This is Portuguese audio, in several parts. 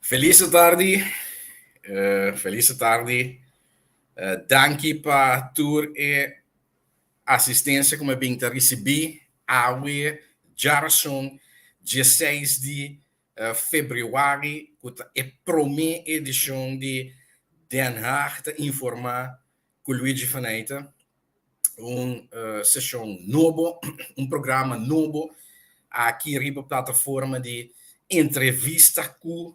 Felice tarde, felice tarde. Danke per tua assistência como bem te recebi. Awe, já são 16 de fevereiro, que é a primeira edição de Den Haag te informar com Luigi Faneita. Sessão novo, programa novo aqui na plataforma de entrevista com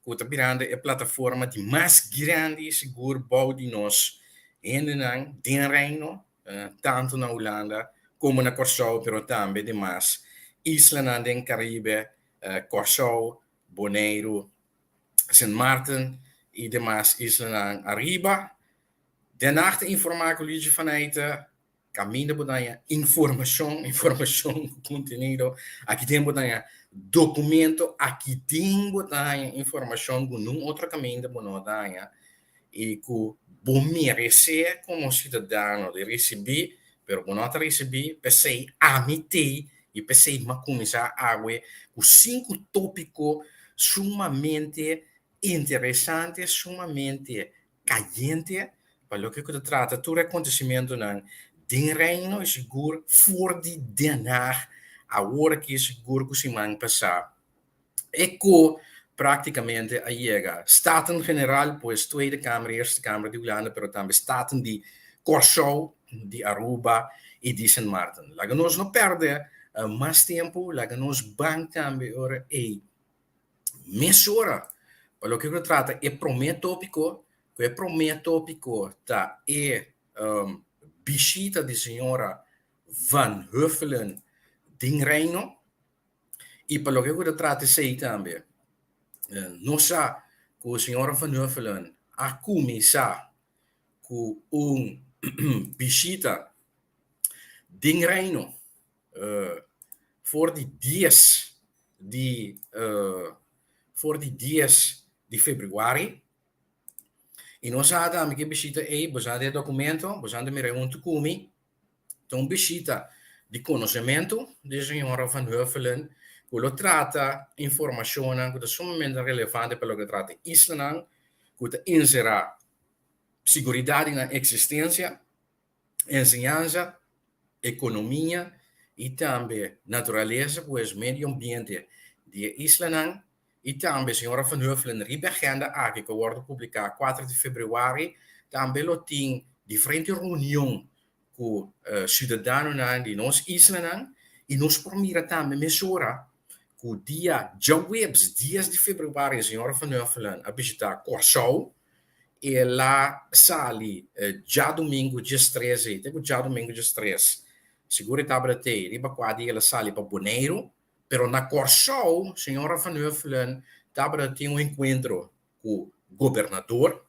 a plataforma de mais grande seguro bom de nós em Reino, tanto na Holanda como na Corsol, pero também demais islas do Caribe, Corsol, Bonaire, Sint Maarten e demais islas arriba. Daarna informar collega vanuit caminho bodanya informação conteúdo aqui tem bodanya documento aqui tem bodanya informação com um outro caminho bodanya e que bom merecer como cidadão de receber pero bom não receber pensei amite e pensei mas começar a ver os 5 tópicos sumamente interessantes sumamente calientes para o que se trata, todo acontecimento não tem reino é seguro for de denar a hora que é seguro que se man passar e que praticamente a chega Staten General pois Tweede Kamer, Eerste Kamer de Holanda pero também Staten de Curaçao de Aruba e de Sint Maarten lá que nós não perde mais tempo lá que nós vamos também ora e mesura para o que se trata é primeiro tópico que prometo tópico tá visita de senhora Van Huffelen de Reino e para o que se trata sei também nossa que a senhora Van Huffelen a começar com visita de Reino voor die dias de februari. E nós já que visita aí, você tem documento, você tem reunião com então visita de conhecimento de senhora Van Huffelen, que trata informação que é sumamente relevante para o que trata Island, que inserir segurança na existência, ensinança, economia e também natureza, pois meio ambiente de Island. E também a senhora Van Huffelen ribe agenda aqui que wordt publicado 4 de fevereiro, também tem diferentes reuniões com cidadãos de nossa isla e nós primeiros também mesura que o dia dias de fevereiro a senhora Van Huffelen a visitar Curaçao e lá sali já domingo dia 13, já domingo dia 13 seguro estava te riba quadri ela sali para Bonaire. Pero na Curaçao, senhora Van Huffelen estava ter encontro com o governador,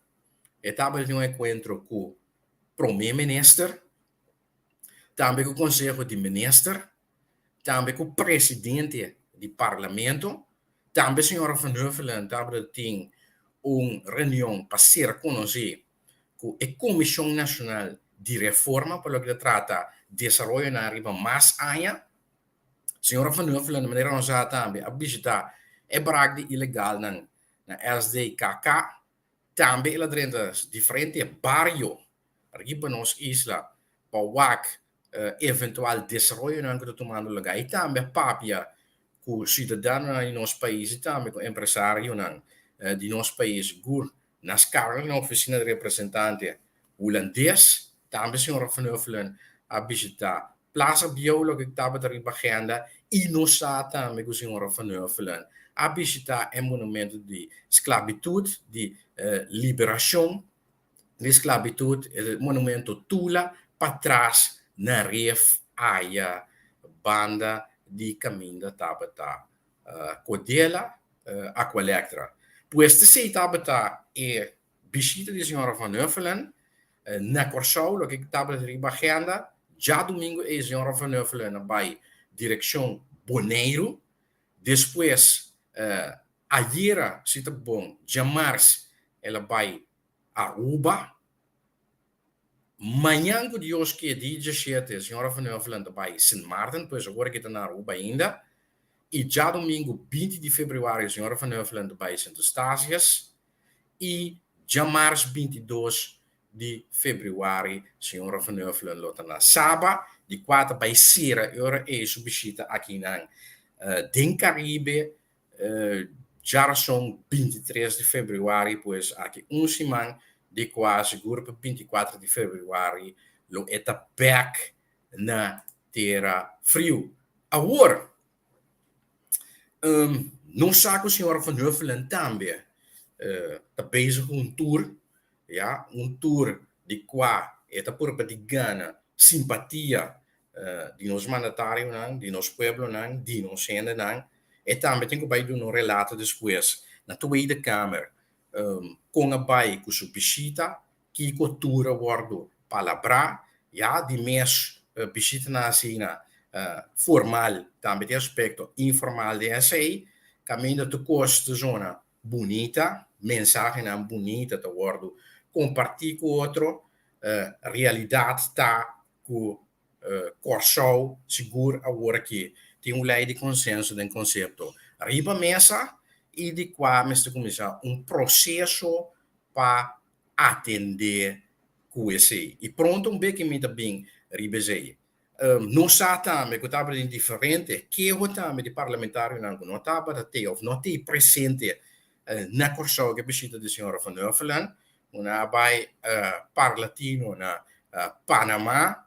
estava ter encontro com o primeiro-ministro, também com o conselho de ministro, também com o presidente do parlamento, também senhora Van Huffelen estava ter reunião para ser conhecida com a Comissão Nacional de Reforma, para o que trata de desenvolvimento na riba mais aia. Senhora Van Huffelen, de maneira onde também a visitar é braga ilegal na SDKK, também ela drenta diferente barrio aqui para nós isla para o eventual desenvolvimento que tomando lugar e também papia com cidadãos em nosso país e também com empresários de nosso país nas caras na oficina de representante holandês também senhora Van Huffelen a visitar Plaza Biolo que estava da agenda e nós também com a senhora Van Huffelen a visitar o monumento de esclavitud, de liberação de esclavitud, o monumento Tula, para trás na ref a banda de caminho da Tabata Codela, Aqualectra. Pues se Tabata é visita de senhora Van Huffelen na Curaçao, que estava da agenda, já domingo a senhora Van Huffelen vai direção Bonaire, depois ayer se tá bom, de março ela vai a Aruba, manhã que Deus que é dia 17, a senhora Van Huffelen vai Sint Maarten, pois agora que está na Aruba ainda, e já domingo 20 de fevereiro, a senhora Van Huffelen bij Sint-Eustatius, e já março 22 de fevereiro, a senhora Van Huffelen lota na Saba, de 4 bij Sira, ora é subsita aqui na Den Caribe, já são 23 de fevereiro, pois aqui semana de quase grupo 24 de fevereiro, lo eta back na terra frio. Agora, não sabe que o senhor Van Huffelen também está bezig com tour, ja, tour de qua eta por de gana simpatia di nos mandatário não, di nos pueblo não, di nos gente não, e também tem que vai do no relato depois na Tweede Kamer com a bai com sua visita que cultura guardo palabra, ja, di mes visita na sina formal também tem aspecto informal de essay, caminho de costa zona bonita, mensagem não bonita te guardo compartilhar com outro realidade está com Corsou seguro agora que tem lei de consenso de conceito arriba mesa e de qua mestre começar processo para atender com esse e pronto que me bem ribesei não está também que estava diferente que o também de parlamentário não estava até ou não tem presente na Corsou que visita de senhora Van Huffelen una vai parlatino na Panamá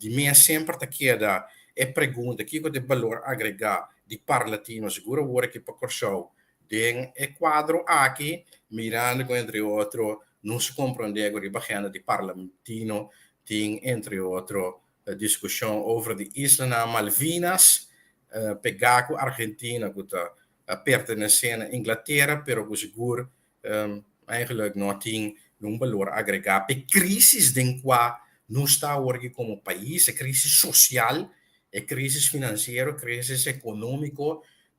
de minha sempre te queda e pergunta que o de valor agregado de parlatino seguro agora que para Corsou tem quadro aqui mirando entre outro não se compreende agora bacana de parlamentino tem entre outro discussão over de Isla Malvinas pegar com Argentina que está pertencendo a Inglaterra pero seguro eigenlijk não tem um valor agregado. A crise em qual não está hoje como país, a crise social, a crise financeira, a crise econômica,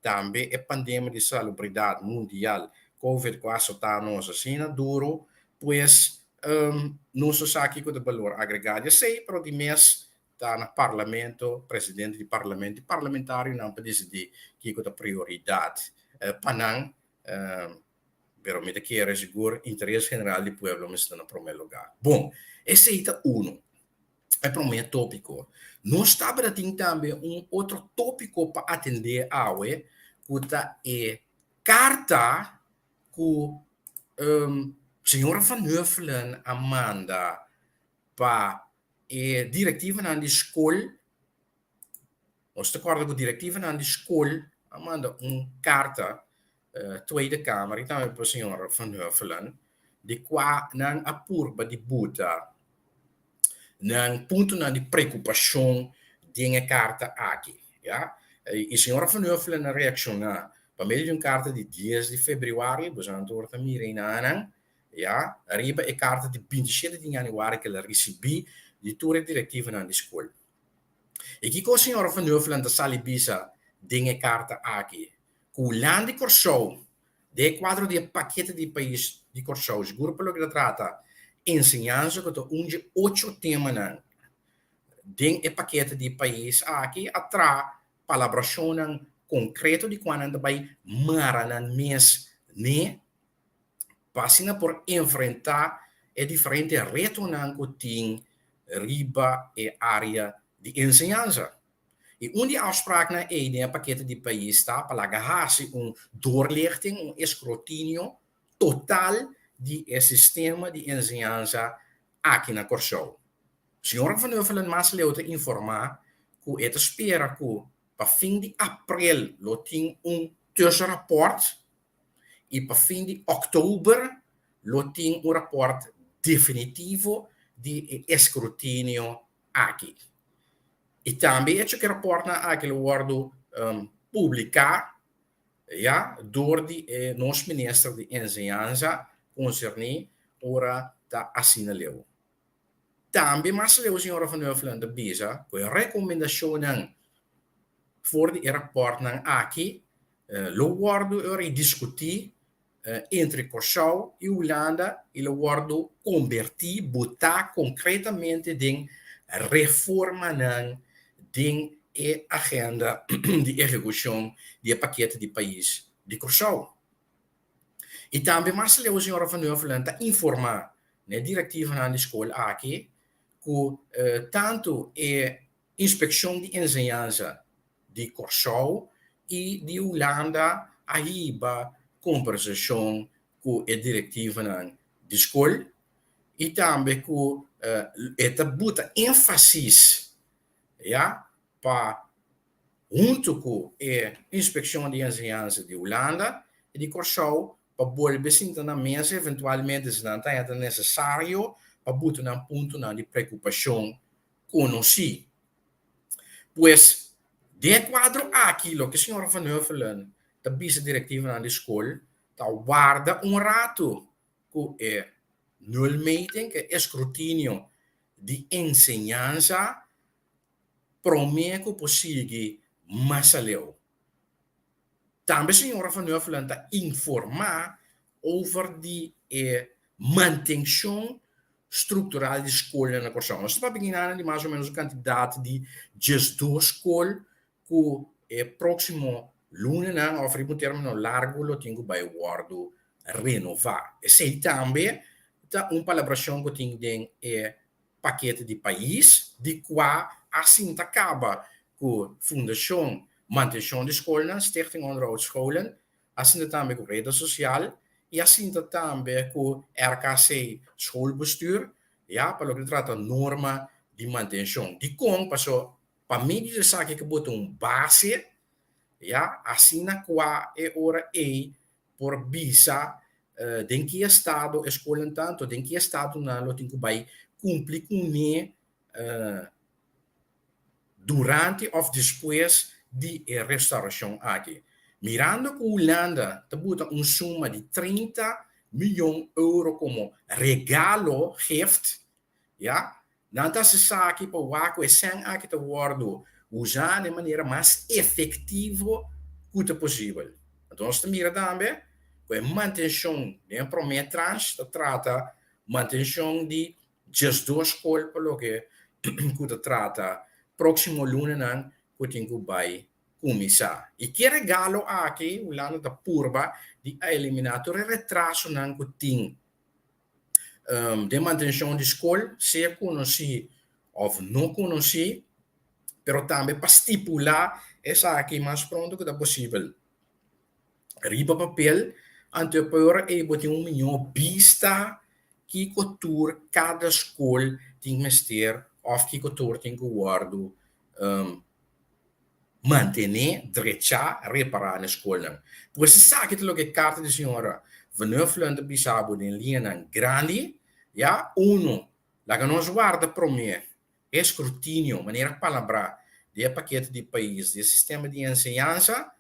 também a pandemia de salubridade mundial, Covid quase está nos assim, duro, pois não se sabe que o valor agregado. Eu sei, mas de mês está no parlamento, presidente do parlamento, parlamentário não pode decidir que é a prioridade. Panang, pero me quiere seguro interesse general do pueblo está no primeiro lugar. Bom, esse é um. É para mim tópico. Nós estamos também outro tópico para atender a que é carta que senhora Van Huffelen manda para a diretiva na escola. Nós estamos com a diretiva na escola, manda carta Tweede Kamer, então para o senhor Van Huffelen, de qua não apurba de buta, não ponto não de preocupação de uma carta aqui, ja? E o senhor Van Huffelen reacciona para meio de uma carta de 10 de fevereiro, portanto, orta mirina, ja? Arriba a carta de 27 de janeiro que ela recebi de toda a diretiva na escola. E que o senhor Van Huffelen da salibisa de uma carta aqui, o land de Corsou, de quadro de paquete de país de Corsou, o grupo que trata ensinança, que onde 8 temas de paquete de país aqui, atrás, palabração concreto de quando vai mara mês, né? Passina por enfrentar é diferente reto que tem riba e área de ensinança. E onde a afspraak na een pakket die bij está para agarrar-se doorlichting, escrutínio total de sistema de ensinança aqui na Corsou. Senhora Van Huffelen mas leuta informar que het espera que para fim de abril lo tem tussenrapport e para fim de outubro lo tem rapport definitivo de escrutínio aqui. E também é que reporta aquele wordo publicar, ja, door die nosso ministro de ensinança concernant ora da assinaleu. Também mas leu senhora Van Huffelen de bisa, com a recomendação voor de rapport aqui, lo wordo ora discutir entre Corsou e Holanda e lo wordo convertir, botar concretamente em reforma de e agenda de execução do paquete de país de Curaçao. E também, mas o senhor Van Nuffelen está informar na diretiva na escola aqui que tanto a inspeção de ensinança de Curaçao e de Holanda arriba conversação com a diretiva na escola e também que esta bota ênfase para junto com a inspeção de ensinança de Holanda e de Curaçao para volver sentar na mesa eventualmente se não é necessário para botar um ponto de preocupação conhecido. Pois, de quadro aquilo que a senhora Van Nuffelen, da vice-diretiva na escola, guarda rato que é nulmeting, que é escrutínio de ensinança, prometo possível masaleu. Também a senhora Van Nuffelen está informar over de manutenção estrutural de escola na Curaçao. Nós estamos beginando de mais ou menos a quantidade de gestores escola que próximo lunes, oferimos um termo largo, lo tenho para guardo renovar. E sei também tá uma colaboração que tem paquete de país, de qual assim acaba com fundação manutenção de escola, Stichting Onderhoud Scholen, assim também com rede social, e assim também com RKC schoolbestuur, para o que trata norma de manutenção. De como, para mim, de saque que botou base, assim na qual é hora por visa, em que estado a escola tanto, em que estado não tem que vai cumprir com durante ou depois de restauração aqui. Mirando que a Holanda bota suma de 30 milhões de euros como regalo, gift, não se sabe aqui para o Waco e sem aqui te guardo usar de maneira mais efetiva que possível. Então, nós mira também com a manutenção de prometrans, trata manutenção de gestor escola, pelo que trata próximo lunes, que tem que vai começar. E que regalo aqui, o lado da purba, de eliminar o retraso que tem de manutenção de escola, se conheci ou não conheci, mas também para estipular essa aqui mais pronto que é possível. Riba papel, antepor e botar milhão vista que cultura cada escola tem que ter, ou que cultura tem que guardar manter, drecha, reparar na escola. Pois se sabe que a carta da senhora Van Nuffelen de Bissau em linha grande, uno, lá que nós guarda para mim, escrutínio, maneira palavra, de paquete de país, de sistema de ensinança,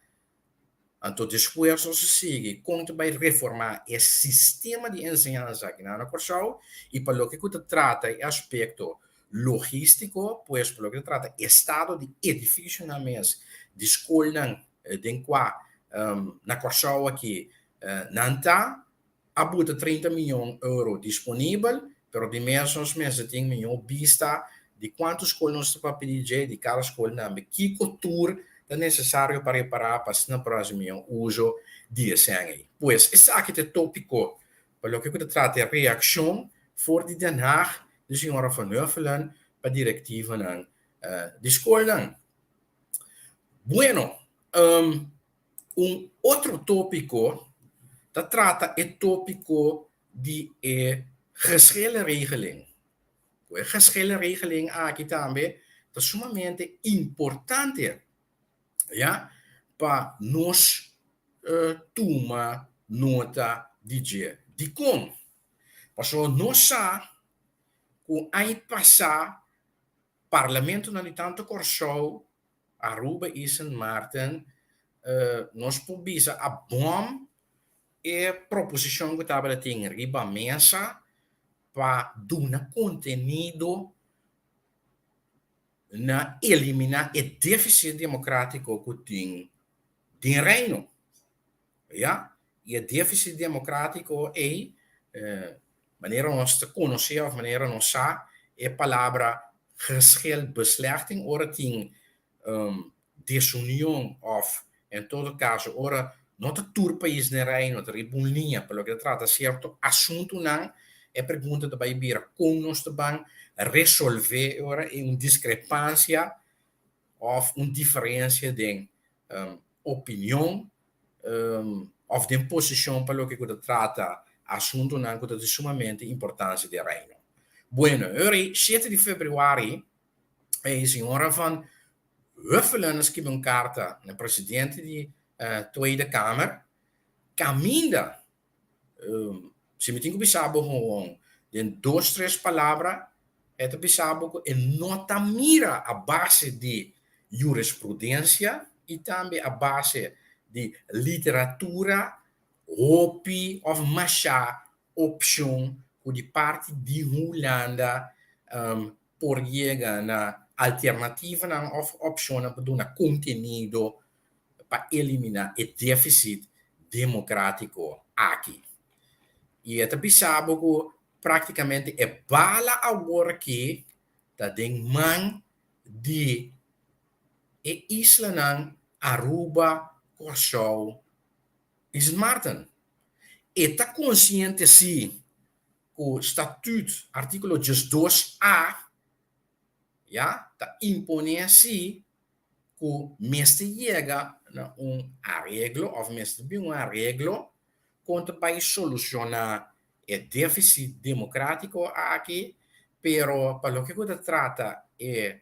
então depois se segue, quando vai reformar esse sistema de ensinança aqui na Curaçao, e para o que trata o aspecto logístico, pues por lo que trata estado de edifício na mesa de escola de qual na Curaçao aqui não está a botar 30 milhões de euros disponível, pero de mesmos meses tem milhões vista de quantas escolas nós para pedir de cada escola na que cultura é necessário para reparar para na próxima uso de sangue. Pues esse aqui é tópico, por lo que trata a reação for de Den Haag de senhora Van Nuffelen para a diretiva de escola. Bueno, outro tópico trata o tópico de geschillenregeling. A geschillenregeling aqui também é sumamente importante para nós tomar nota de como. Porque nós sabemos que aí passar parlamento na tanto Curaçao, Aruba e Sint Maarten, nós podemos a bom e proposição que estava tem riba mesa para dar conteúdo na eliminar o déficit democrático que tem reino. E o déficit democrático é maneira nós conhecer of maneira nós sabe é palavra geschilbeslechting, ora tem desunião of, em todo caso, ora, não está tudo país na rei, não está ribulinha, pelo que trata certo assunto não, é pergunta da Baibira, como nós também resolver ora uma discrepância ou uma diferença de opinião of de posição para o que trata assunto não que é de sumamente importância do reino. Bueno, ora, 7 de februari, a senhora van Huffelen escreveu uma carta no presidente da Tweede Kamer, caminha, se me tenho que pensar, de 2, 3 palavras, é de pensar, e nota mira a base de jurisprudência e também a base de literatura, hopi of masha opção de parte de Holanda por chegar na alternativa na opção para dar conteúdo para eliminar o déficit democrático aqui. E é pensado que praticamente é bala agora que está tem man de isla ng Aruba, Curaçao e Sint Maarten. E está consciente se o estatuto, artículo 2A, ja, está impone assim que mestre chega a arreglo, ou mestre tem arreglo, contra para solucionar o déficit democrático aqui, pero para o que se trata é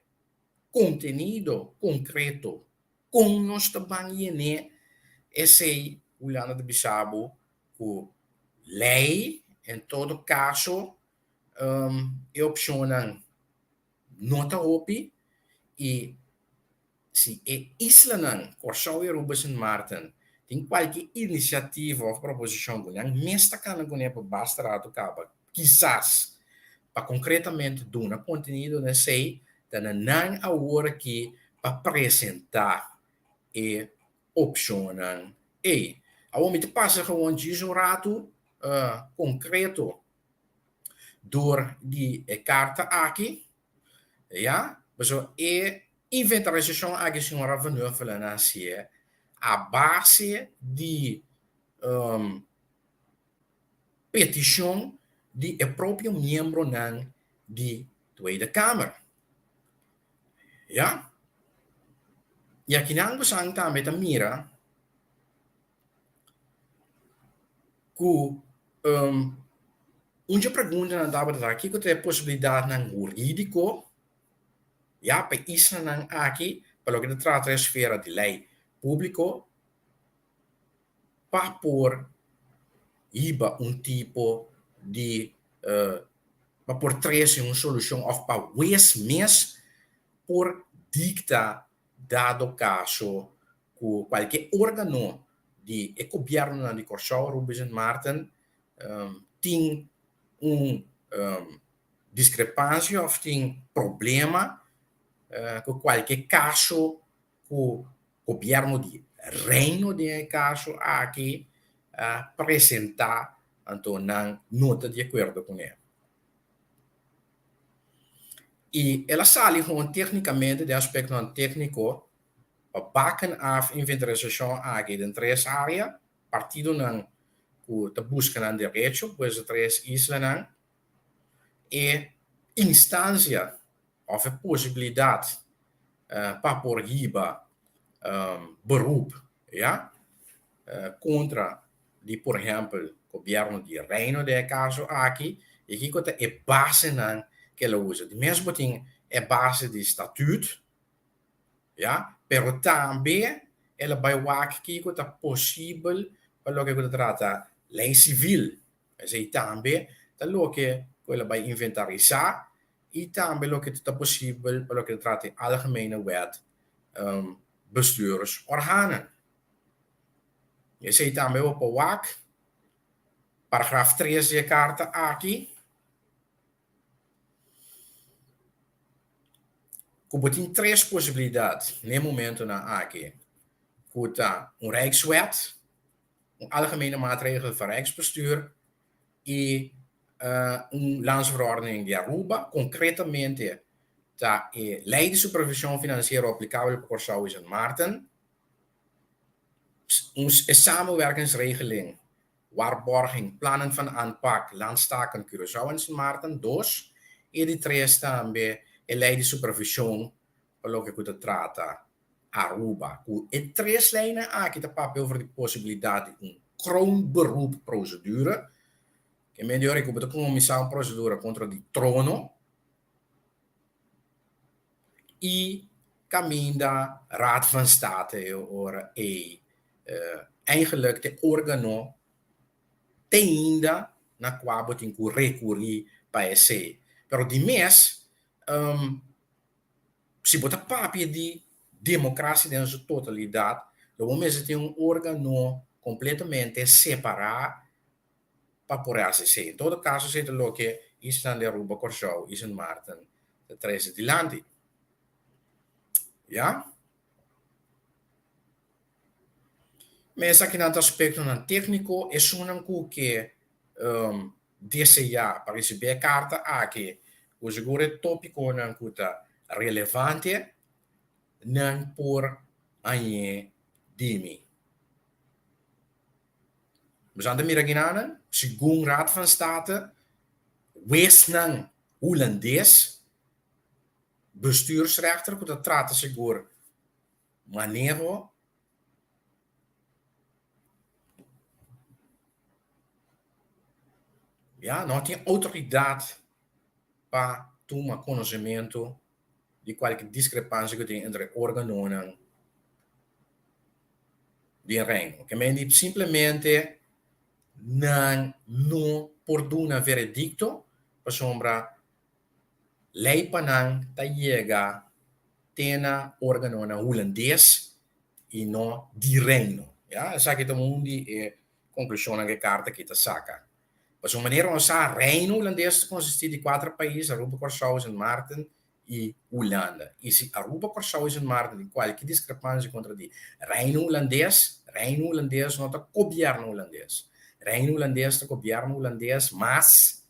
conteúdo concreto, como nós também né, esse olhando de Bissau, o lei, em todo caso, é opcionam nota OPI e se é isla não, Curaçao e Aruba Sint Maarten, tem qualquer iniciativa ou proposição que não mesta cana que não basta rato caba, quizás para concretamente dar conteúdo nesse, dan não a hora que para apresentar e opcionam e a homem te passa gewoon diz um rato concreto door die carta aqui, ja, so e inventarização aqui senhora Van Huffelen assim a base de petição de próprio membro nan de Tweede Kamer, ja. E aqui não você também tá mira que uma pergunta na dava aqui que tem possibilidade nan jurídico, ja, para isso nan aqui, para o que trata a esfera de lei público, para por iba tipo de para por trazer uma solução ou para mês por dicta dado caso que qualquer órgão de governo de Curaçao, Aruba e Sint Maarten tem discrepância ou tem problema com qualquer caso que o governo de reino de caso aqui apresentar então não nota de acordo com ele. E ela sale gewoon tecnicamente de aspecto não técnico bakken af inventarização aqui em 3 áreas, partido não que busca não direito, pois 3 islas não, e instância ou a possibilidade para por riba beroep, ja, contra de, por exemplo, governo de reino de caso aqui, e que é base não que ela usa. De mesmo tem é base de estatuto, ja, pero também ela vai ver que é possível para o que trata lei civil, e também tá lo que ela vai inventarizar e também o que é possível para o que trata algemene wet bestuursorganen. Je ziet daarmee op een WAC, paragraaf 3 de carta aqui. Que tem 3 possibilidades no momento na aqui. Que tá Rijkswet, algemene maatregel van Rijksbestuur e landsverordening de Aruba, concretamente ta lei de supervisão financiera applicabel por Curaçao en Maarten. Een samenwerkingsregeling, waarborging, plannen van aanpak, landstaken Curaçao en Sint Maarten. Dos, e di tres também lei de supervisão, pelo que cuida trata Aruba. E três lijnen aqui te papo over de possibilidade de kroonberoepprocedure, que melhor que de começar uma procedura contra o trono e caminho da Raad van State or eigenlijk de órgano ainda na qual tem que recorrer para esse. Pero de mês, se botar papel de democracia em sua totalidade, o mês tem órgano completamente separado para poder ser. Em todo caso, se o que está de Aruba, Curaçao e Sint Maarten, de três de lande. Ja? Mas aqui no aspecto técnico, é um que deseja para receber a carta aqui, o seguro tópico não custa relevante, não por aí dimi. Mas anda mira ginana, segundo Raad van State, wees nang holandês, bestuursrechter, que trata seguro manejo não tem autoridade para tomar conhecimento de qualquer discrepância que tem entre órgãos de reino. Que me simplesmente não por dar veredicto para sombra lei para não chega tena órgão holandês e não de reino. Essa aqui é a conclusão que carta que está saca. Mas uma maneira onde o reino holandês consiste de 4 países, Aruba, Curaçao, Sint Maarten e Holanda. E se Aruba, Curaçao e Sint Maarten tem qualquer discrepância contra o reino holandês não está governo holandês. Reino holandês está governo holandês, mas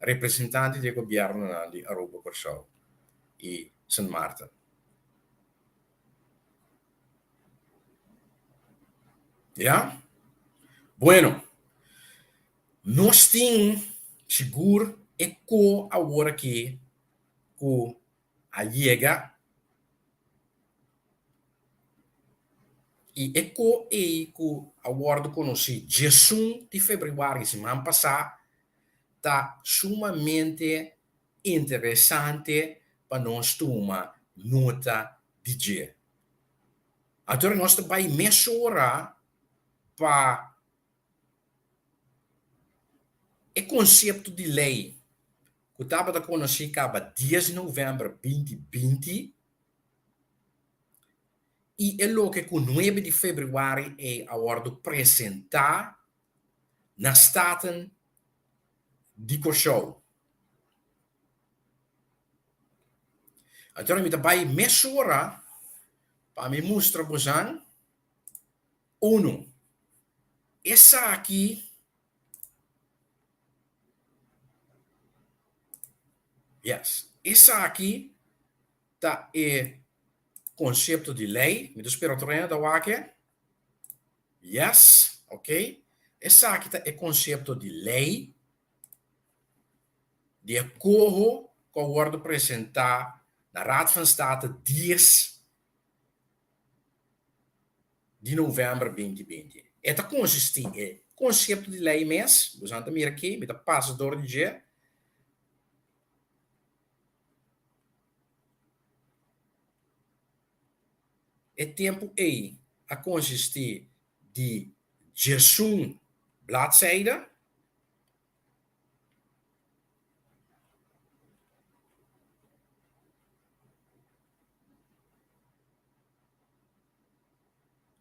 representante do governo de Aruba, Curaçao e Sint Maarten. Ja? Bueno. Nós temos seguro eco agora que a chega e eco que agora conheci 18 de fevereiro semana passada está sumamente interessante para nós tomar nota de dia. Agora nós também mensurar para o conceito de lei que estava conhecido acaba 10 de novembro de 2020 e é o que com 9 de fevereiro é agora apresentar na Staten de Curaçao. Então, eu também mensurar para me mostrar para vocês. Uno, essa aqui essa aqui tá conceito de lei. Me espero treino da wake. Yes, ok. Essa aqui tá conceito de lei de acordo com o ordem apresentar na Raad van State 10 de novembro de 2020. Esta consiste em conceito de lei mesmo. Você anda mira aqui, me dá passador de dia. É tempo aí a consistir de 18 bladzijden.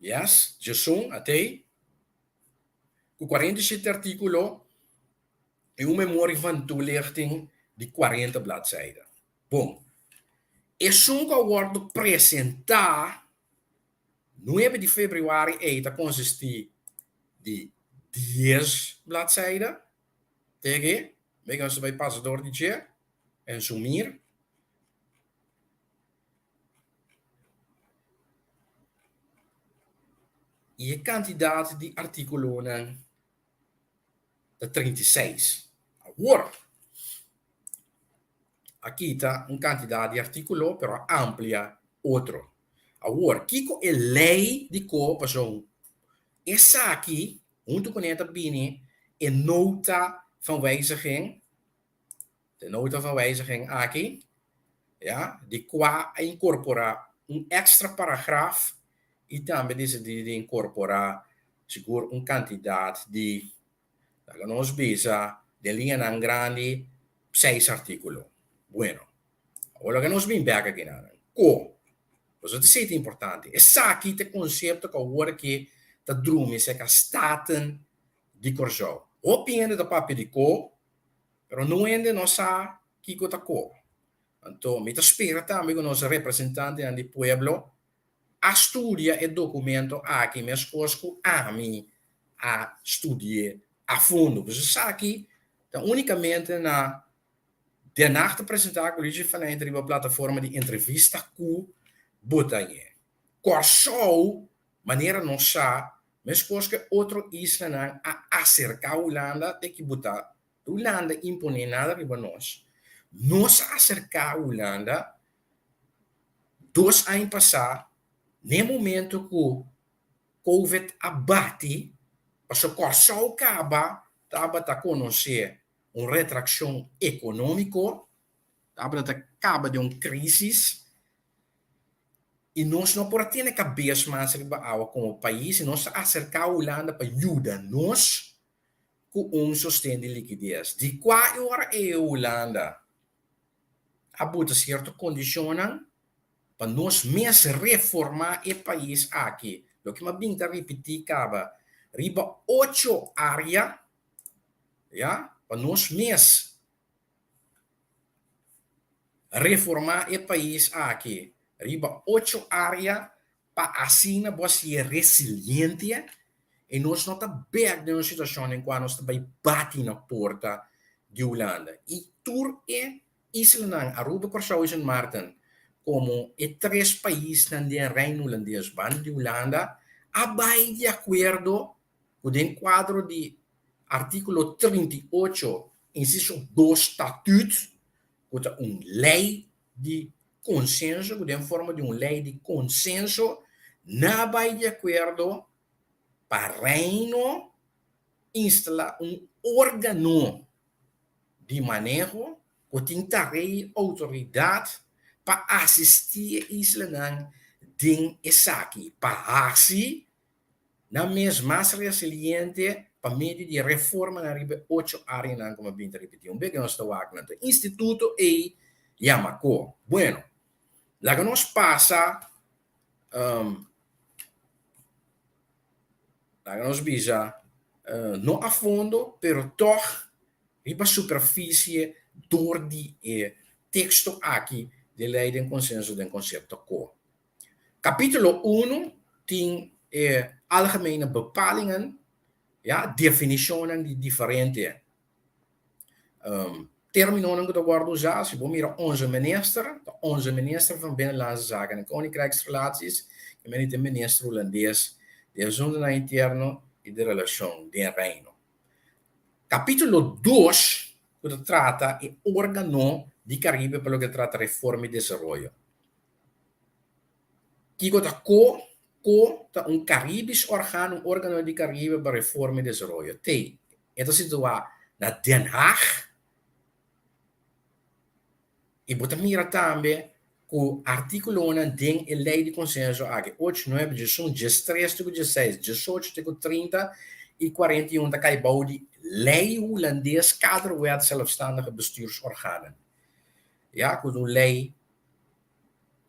Yes, 18 até. Com 47 artículos e uma memória van toelichting de 40 bladzijden. Bom, é um que agora apresentar 9 de fevereiro está consistir de 10 bladzijden. Tegen, we gaan ze bij passador de dia en sumir. e a quantidade de artículos de 36. Agora, aqui está uma quantidade de artículos, pero amplia outro. Agora, Kiko é lei de cooperação. Essa aqui, junto com essa bine, é nota van wijziging. De nota van wijziging aqui, ja, de qua incorporar um extra paragrafo e também de incorporar, seguro, uma quantidade de, da nós bisa, de linha não grande, 6 artículos. Bueno, agora que nós vimos aqui, cosa te sei importante. E sa aqui te conceito que agora que te drume se que staten di corso. Opinione da papi di co, pero não ende não sa que co ta co. Então, me te spera também com os representantes do pueblo a studia e documento aqui mes cosco a mim a studiar a fundo. Você sabe aqui, então, unicamente na de nacht apresentar com o van entre uma plataforma de entrevista com Botanhe. Corsou, maneira não sa, mas que outro isla não a acercar a Holanda, tem que botar. A Holanda impõe nada para nós. Nós acercar a Holanda, 2 anos passar, no momento que o Covid abate, para o Corsou acaba, estava a conhecer uma retração econômica, estava a acaba de uma crise. E nós não podemos ter cabeça mais como país, e nós acercar a Holanda para ajudar nós com sustento de liquidez. De qual hora é a Holanda? A botar certo condicionam para nós mesmos reformar o país aqui. O que eu vim a repetir, acaba, riba 8 áreas, ja, para nós mesmos reformar o país aqui. Riba 8 áreas para assim você ser resiliente e nós não estamos bem em uma situação em que nós estamos batendo na porta de Holanda. E tur é Island, Aruba, Curaçao e Sint Maarten, como é 3 países no reino holandês, de Holanda, abai de acordo com o quadro de artículo 38, inciso 2 estatuto, com uma lei de consenso, de forma de uma lei de consenso, não vai de acordo para reino instalar um órgão de manejo que tem autoridade para assistir a Isla em Esaki, para assim, na mesma resiliente, para meio de reforma na riba 8 áreas, como bem repetir. Um bem que nós estamos aqui, Instituto e Yamaco. Bueno, lá que nós passa, lá que nós bisa, não a fundo, pero toch, riba superfície, door die texto aqui, de lei de consenso de concepto co. Capítulo 1 tem algemene bepalingen, ja, definitionen die diferente terminonen que guardo já, se vou mirar 11 minister van Binnenlandse Zaken en Koninkrijksrelaties, en ben de minister holandês de Assuntos Interno e de Relação de Reino. Capítulo 2, que trata o órgão de Caribe pelo que trata reforma e desenvolvimento. Que está um Caribes órgão de Caribe para reforma e desenvolvimento. Tem, é situado na Den Haag. E você mira também que o artículo 1 tem a lei de consenso aqui, 8, 9, 18, 13, 16, 18, 30 e 41 da Caibau de lei holandês, kaderwet zelfstandige bestuursorganen. Ja, com uma lei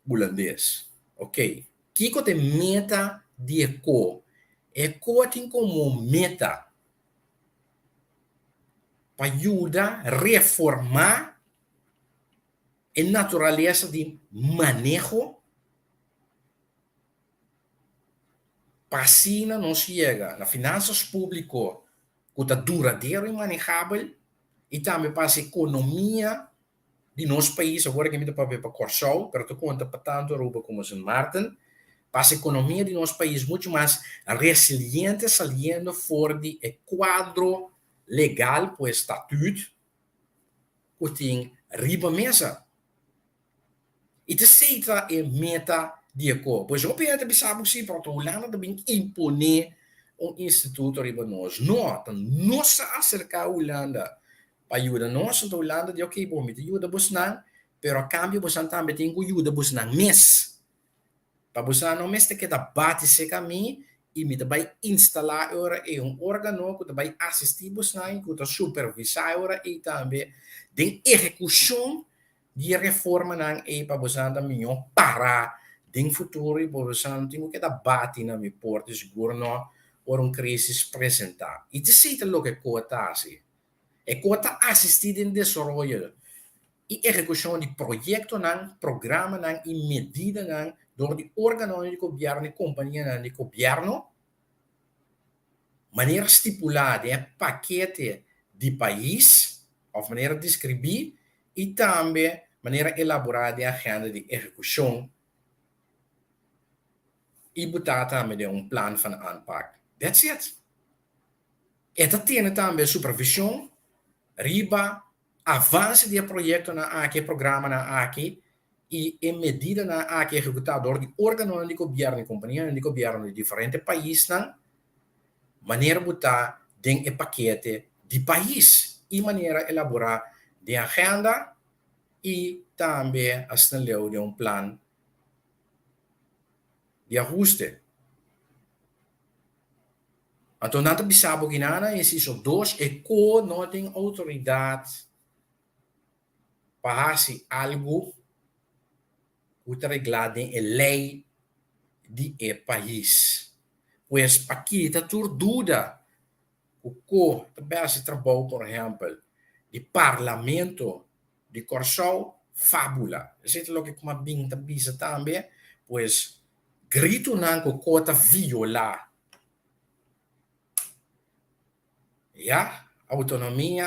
holandês. Ok. Kiko tem meta de ECO. ECO tem como meta para ajudar a reformar a natureza de manejo para assim não chega nas finanças públicas que está duradouro e manejável e também para a economia de nosso país, agora que me dá para ver para Corsou, pero tu conta para tanto Aruba como Sint Maarten, para a economia de nosso país muito mais resiliente, saliendo fora do quadro legal, por estatuto, que tem riba mesa. E terceira é meta de acordo. Pois eu penso que sabe se para a Holanda também imponer instituto riba nós. Não, não se acerca a Holanda para ajudar nós, a Holanda de ok, bom, me ajuda você não, pero a cambio você também tem que ajudar você não mês. Para você não mês tem que dar bate se caminho e me vai instalar ora é órgão que vai assistir você não, que vai supervisar ora e também de execução de reforma não é para você também para de futuro e para você não tem que dar bate na minha porta seguro não or crise apresentar. E te sei lo che quota assim. É quota assistida em desenvolvimento e execução de projeto não, programa não e medida não door de órgãos de governo e companhia de governo maneira estipulada é paquete de país ou maneira descrever e também maneira elaborada a agenda de execução e botar também um plano van aanpak. That's it. Esta tem também supervisão, riba, avanço de projeto na aqui, programa na aqui, e em medida na aqui executador de órgãos de governo e companhia de governo de diferentes países, na maneira botar em paquete de país e maneira elaborar de agenda e também assinaleu de plano de ajuste. Então, nada bisabo ginana, inciso 2, é que não tem autoridade para fazer algo que reglado em lei de país. Pois, aqui está tudo dúvida. O que também trabalho, por exemplo, de parlamento de Corsão, fábula. Isso é o que como bem bisa também, pois, grito não que o cota violar. Ja, autonomie,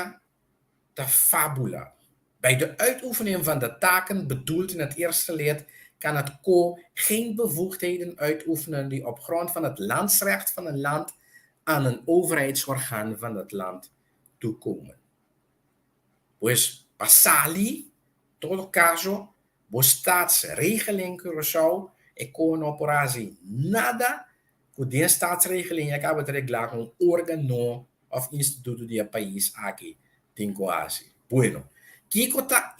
de fabula. Bij de uitoefening van de taken bedoeld in het eerste lid kan het co geen bevoegdheden uitoefenen die op grond van het landsrecht van een land aan een overheidsorgaan van het land toekomen. Pues passali, todo caso, bo staatsregeling Curaçao e con operatie nada que de staatsregeling acaba de reglar um órgão of instituto de país aqui tem quase. Bueno, Kiko tá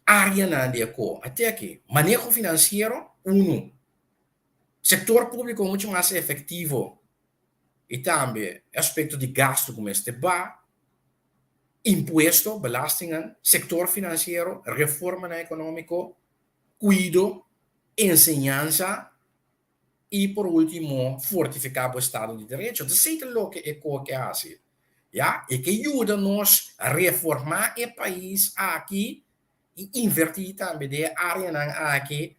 área na de co até aqui. Manejo financeiro, Setor público muito mais efetivo e também aspecto de gasto como este impuesto, belastingen, sector financiero, reforma económico, cuido, enseñanza y por último, fortificar o Estado de Direito. Isso é o que é o que hace. Ja? E que ajuda-nos a reformar o país aqui e invertir também de área aqui,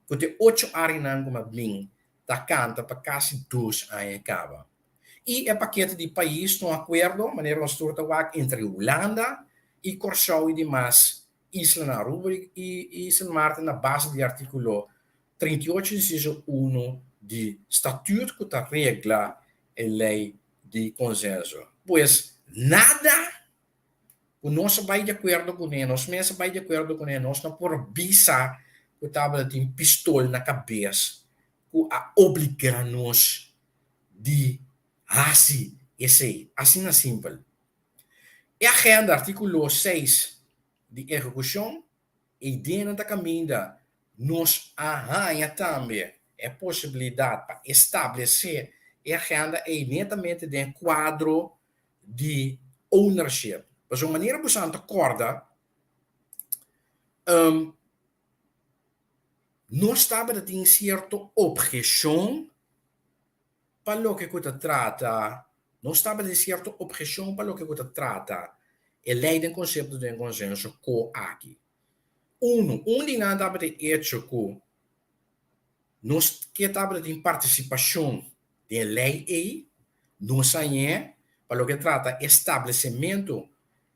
que tem 8 áreas como bem, da canta para quase 2 anos acaba. E o paquete de país no acordo, maneira entre Holanda e Curaçao e demais islas na Aruba e São Martin na base do artículo 38, inciso 1 de estatuto que regla a lei de consenso. Pois nada que nós vai de acordo com ele, nós mesmos vai de acordo com ele, nós não por bisa que estava tem pistola na cabeça que a obrigar-nos de assim, assim é simples. E a agenda, artículo 6 de execução, e dentro da caminha, nos arranha também a possibilidade para estabelecer a agenda e netamente de quadro de ownership. Mas de uma maneira que você acorda, nós estamos a ter certa objeção para o que você trata, nós estamos a ter certa objeção para o que você trata, e lei do conceito de consenso aqui. Onde não estava a ter hecho que nós que estamos a ter participação de lei nós aí, para o que trata estabelecimento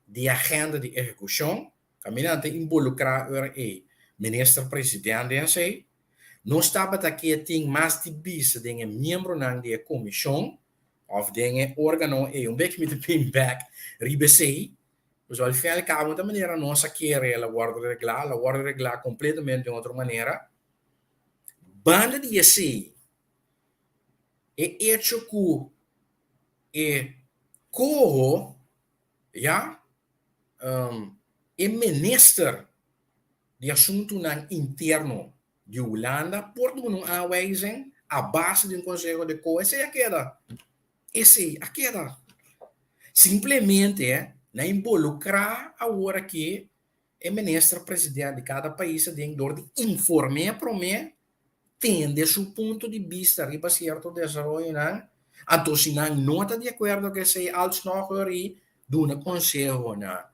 de agenda de execução, caminhante involucrar o ministro-presidente, não estava aqui tem mais de bis de membro na de comissão of de órgão e beetje met de pinback ribesei. Dus al veel cabo de maneira nossa querer la guarda reglar completamente de outra maneira. Banda de esse é hecho que é corro, ja, é minister de assunto interno de Holanda por uma aanwijzing a base de conselho de co. Esse é aquela. Esse aquela. Simplesmente na involucrar a hora que o ministro presidente de cada país tem dor de informar para mim tem de seu ponto de vista riba certo desenvolvimento não então se não está de acordo que se alsnog de um conselho na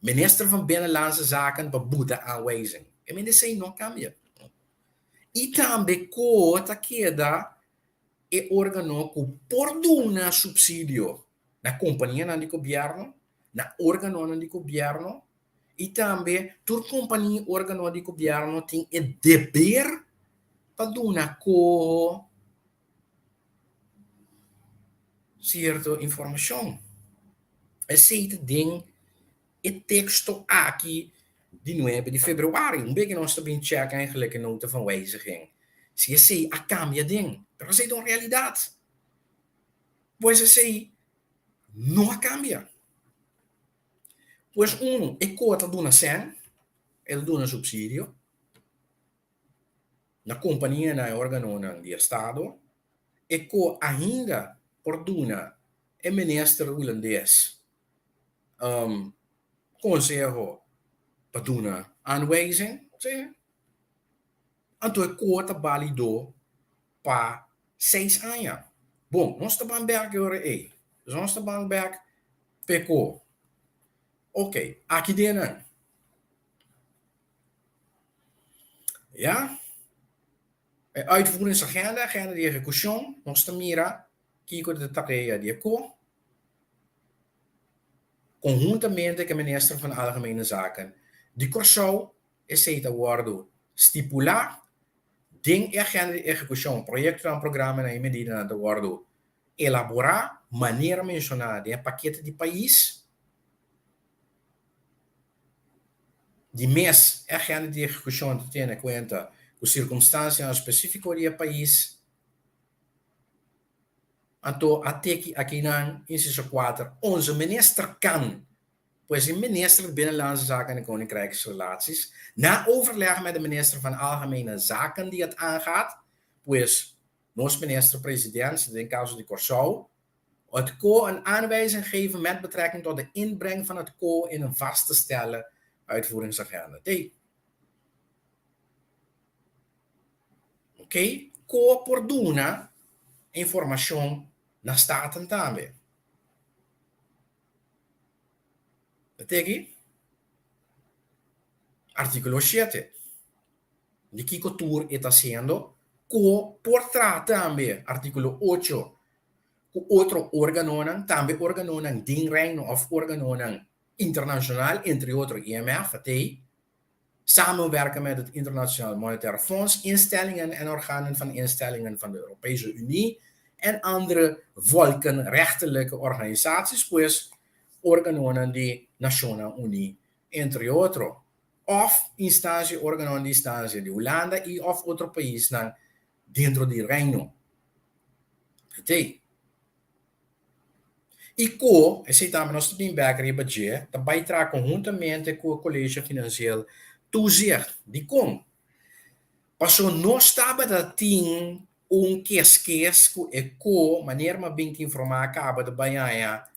minister van Binnenlandse Zaken bebuda aanwijzing e men sei não cambia e também cota queda e órgão que por uma subsídio na companhia não de governo na órgão não de governo e também toda companhia órgão de governo tem o dever para dar com certa informação. Esse tem o texto aqui de 9 de fevereiro. Beetje nós também check eigenlijk een nota van wijziging. Se esse a cambia ding, pero esse é uma realidade. Pois esse não cambia. Pois é cota de uma sen, ele dá um subsídio na companhia na órgão de Estado e co ainda por duna é ministro holandês conselho para duna aanwijzing sim então é cota válido para 6 anos bom nós estamos bem agora aí nós estamos bem pecou ok aqui dentro ja uitvoeringsagenda, agenda de execução, nós mira que de tarefa de co conjuntamente com o ministro van Algemene Zaken. De Corsau is het acordo estipular den agenda de execução, projeto en programa na medida de acordo elaborar maneira mencionada em paquete de país de mês agenda de execução tem em conta as circunstâncias específicas do país. Então, até aqui na inciso 4, onze minister kan, pois o minister de Binnenlandse Zaken en Koninkrijksrelaties, na overleg met de minister van Algemene Zaken die het aangaat, pois ons minister-president, in caso de Corsau, het co een aanwijzing geven met betrekking tot de inbreng van het co in een vast te stellen uitvoeringsagenda. Ok? Co por duna informação na staten também. Até aqui? Artículo 7. De que cultura está sendo? Por trás também. Artículo 8. Com outro órgão, também órgão de reino of órgão internacional, entre outros IMF, até samenwerken met het Internationaal Monetair Fonds, instellingen en organen van instellingen van de Europese Unie en andere volkenrechtelijke organisaties, pues organen de Nacional Unie, entre otros. Of instantie, organen de instantie de Holanda y of otro país dentro del reino. Okay. E co, esse também nós temos que budget, também traz conjuntamente com o Colégio Financeiro toezicht de kom. Passou nós estava da ting questões que co maneira mas bem te informar acaba de banhar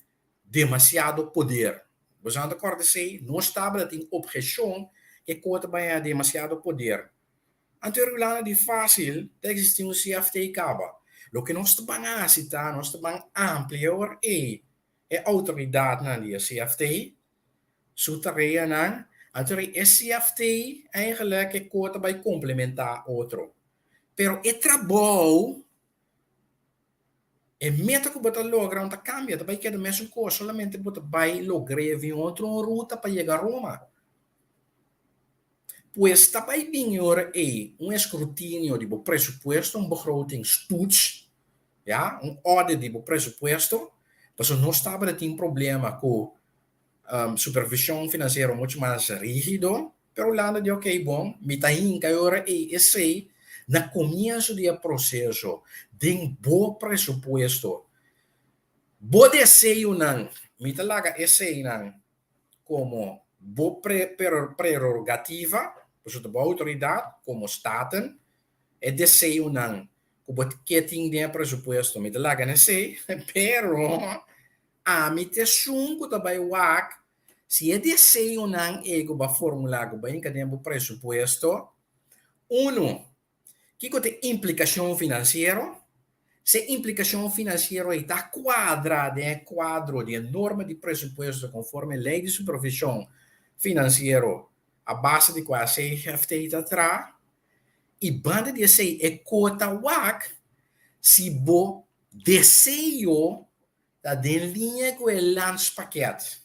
demasiado poder. Você não acorda sei, nós estava da ting objeção que co banhar demasiado poder. Anteriormente de fácil, existe CFT acaba. Lo que nós estamos a citar, nós estamos ampliar é autoridade na CFT, sutareia na então, esse CFT eigenlijk é coisa vai complementar outro. Pero o trabalho é meta que você logra onde cambia, também que é a mesma coisa, solamente você vai lograr vir outra ruta para chegar a Roma. Pues daarbij binneer escrutínio de presupuesto, begrotingstoets, ja, audit de presupuesto, mas não estava tem problema com supervisão financeira muito mais rígido, pero lado de ok, bom, me tá indo agora esse na começo do processo de um bom presupuesto, bom desejo não, me tá lá esse não como boa prerrogativa, portanto, boa autoridade, como Staten, é desejo não, como que tem de presupuesto, me tá lá que não sei, pero a me te sungo também o se é desejo não é que vai formular que vai encadear o presupuesto, que tem implicação financeira, se implicação financeira está quadrada em quadro de norma de presupuesto conforme lei de supervisão financeira, a base de quase FT atrás, e banda de sei é cota WAC, se bo desejo da de linha com o landspaket.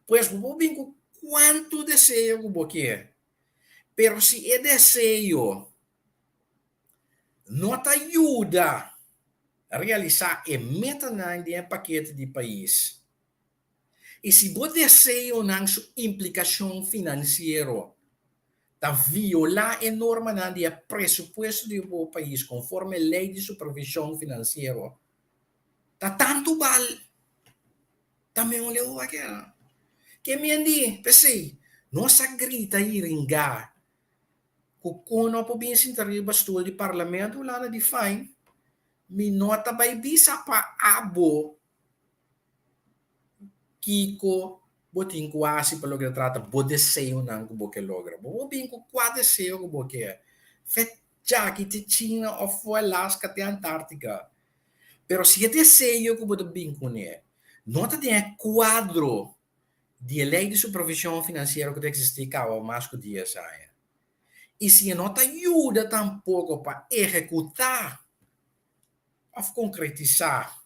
Pois vou bem com quanto desejo que quer. Pero se é desejo não te ajuda a realizar a meta de um paquete de país. E se você deseja uma implicação financeira, tá violar a norma de presupuesto do país conforme a lei de supervisão financeira, tá tanto vale. Também olhou aquela. Que me andi, pensei, nossa grita aí ringar. Kung po bem sintaria bastul de parlamento, lá na define, mi nota vai bisa pa abo Kiko botin quasi pelo que trata bo desejo não que boque logra. Bo bem com quase desejo que boque. Fecha que te China ou foi Alaska até Antártica. Pero se desejo que bote bem com ele. Nota tem quadro de lei de supervisão financeira que existe cá há mais que dias aí. E se não te ajuda tampouco para executar ou concretizar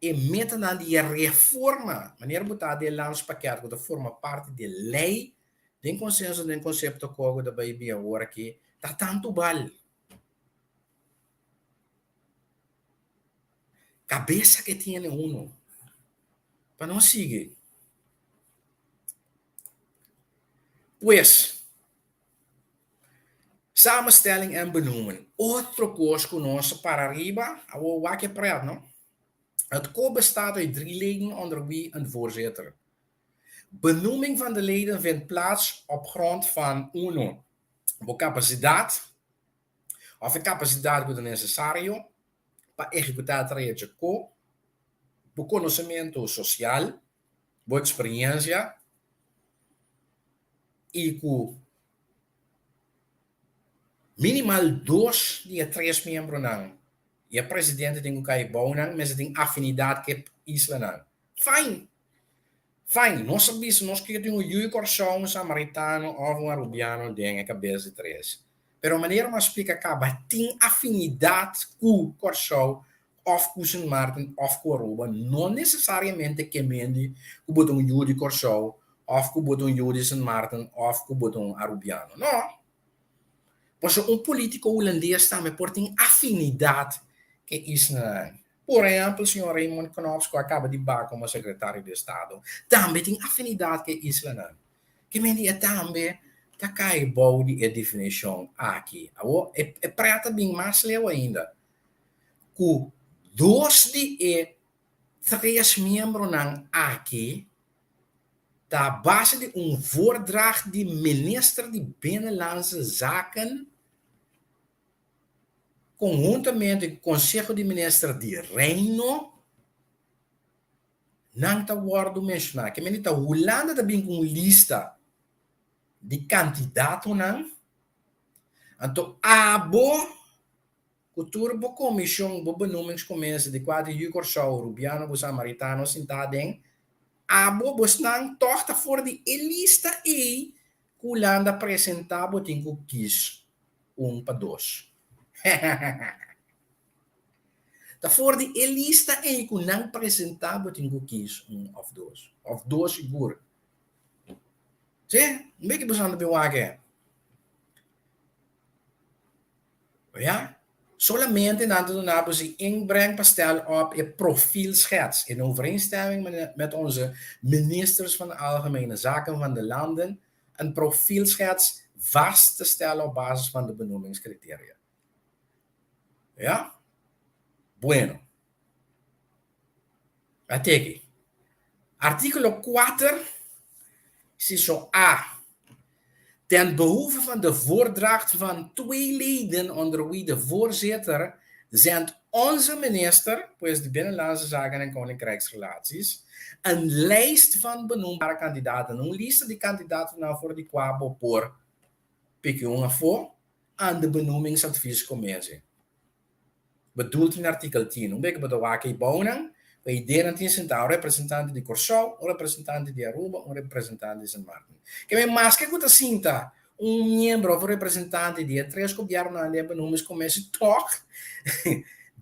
e meta na de reforma, maneira botar de landspaket que forma parte da lei, tem consenso do conceito que da baby agora que tá tanto vale. Cabeça que tem uno para não seguir. Pues, samenstelling en benoeming. Outro koers que nós para arriba, o wat je praat, não? Het COR bestaat uit 3 leden onder wie een voorzitter. Benoeming van de leden vindt plaats op grond van uno, de capaciteit of de capaciteit que é necessário para executar tareas de COR, o conhecimento social, a experiência e com minimal 2 de 3 membros não. E a presidente tem que cair bom, mas tem afinidade que isla não. Fine. Fine, nós sabemos, nós que temos um coração, um samaritano ou um arubiano tem a cabeça de 3. Pero a maneira mais explica acaba, tem afinidade com o coração, ou com o São Martin, ou com a Aruba, não necessariamente que mende o botão de coração, ou com o botão de São Martin, ou com o botão arubiano. Não. Pois um político holandês também por ter afinidade que isso não. Por exemplo, o senhor Raymond Knopfsko acaba de bar como secretário de Estado. Também tem afinidade que isso não. Que me diz também, tá cai bode a definição aqui. É prata bem mais leu ainda. Com 2 de 3 membros não aqui, da base de voordracht de minister de Binnenlandse Zaken conjuntamente com o Conselho de Ministros de Reino, não está guardado mencionar. Que menita Holanda também com lista de candidatos, não? Então, cultura boa comissão, boa nomes começa de 4 de corção, rubiano, boa samaritano, sentado em boa não torta fora de lista e Holanda apresentava tem que quis 1 para 2. Daarvoor die lista e que não apresentava tem que quis 1 ou 2. Of 2 seguro. Sim, não é que você anda bem aqui. Ja? Solamente nadat we na een inbrengpastel op een profielschets in overeenstemming met onze ministers van de Algemene Zaken van de landen een profielschets vast te stellen op basis van de benoemingscriteria. Ja? Bueno. Ateki. Artikel 4, ciso A. Ten behoeve van de voordracht van 2 leden onder wie de voorzitter zendt onze minister, pues de Binnenlandse Zaken en Koninkrijksrelaties, een lijst van benoembare kandidaten. Een lijst die kandidaten nou voor die kwabo por pikjongen voor aan de benoemingsadviescommissie. Bedoeld in artikel 10. Een beetje bij de waki bonen. Wij deren 10 centavos representante de Curaçao, un representante de Aruba, un representante de San Martín. Que me mais que eu sinta membro of representante de 3 governos na benoemingscommissie toch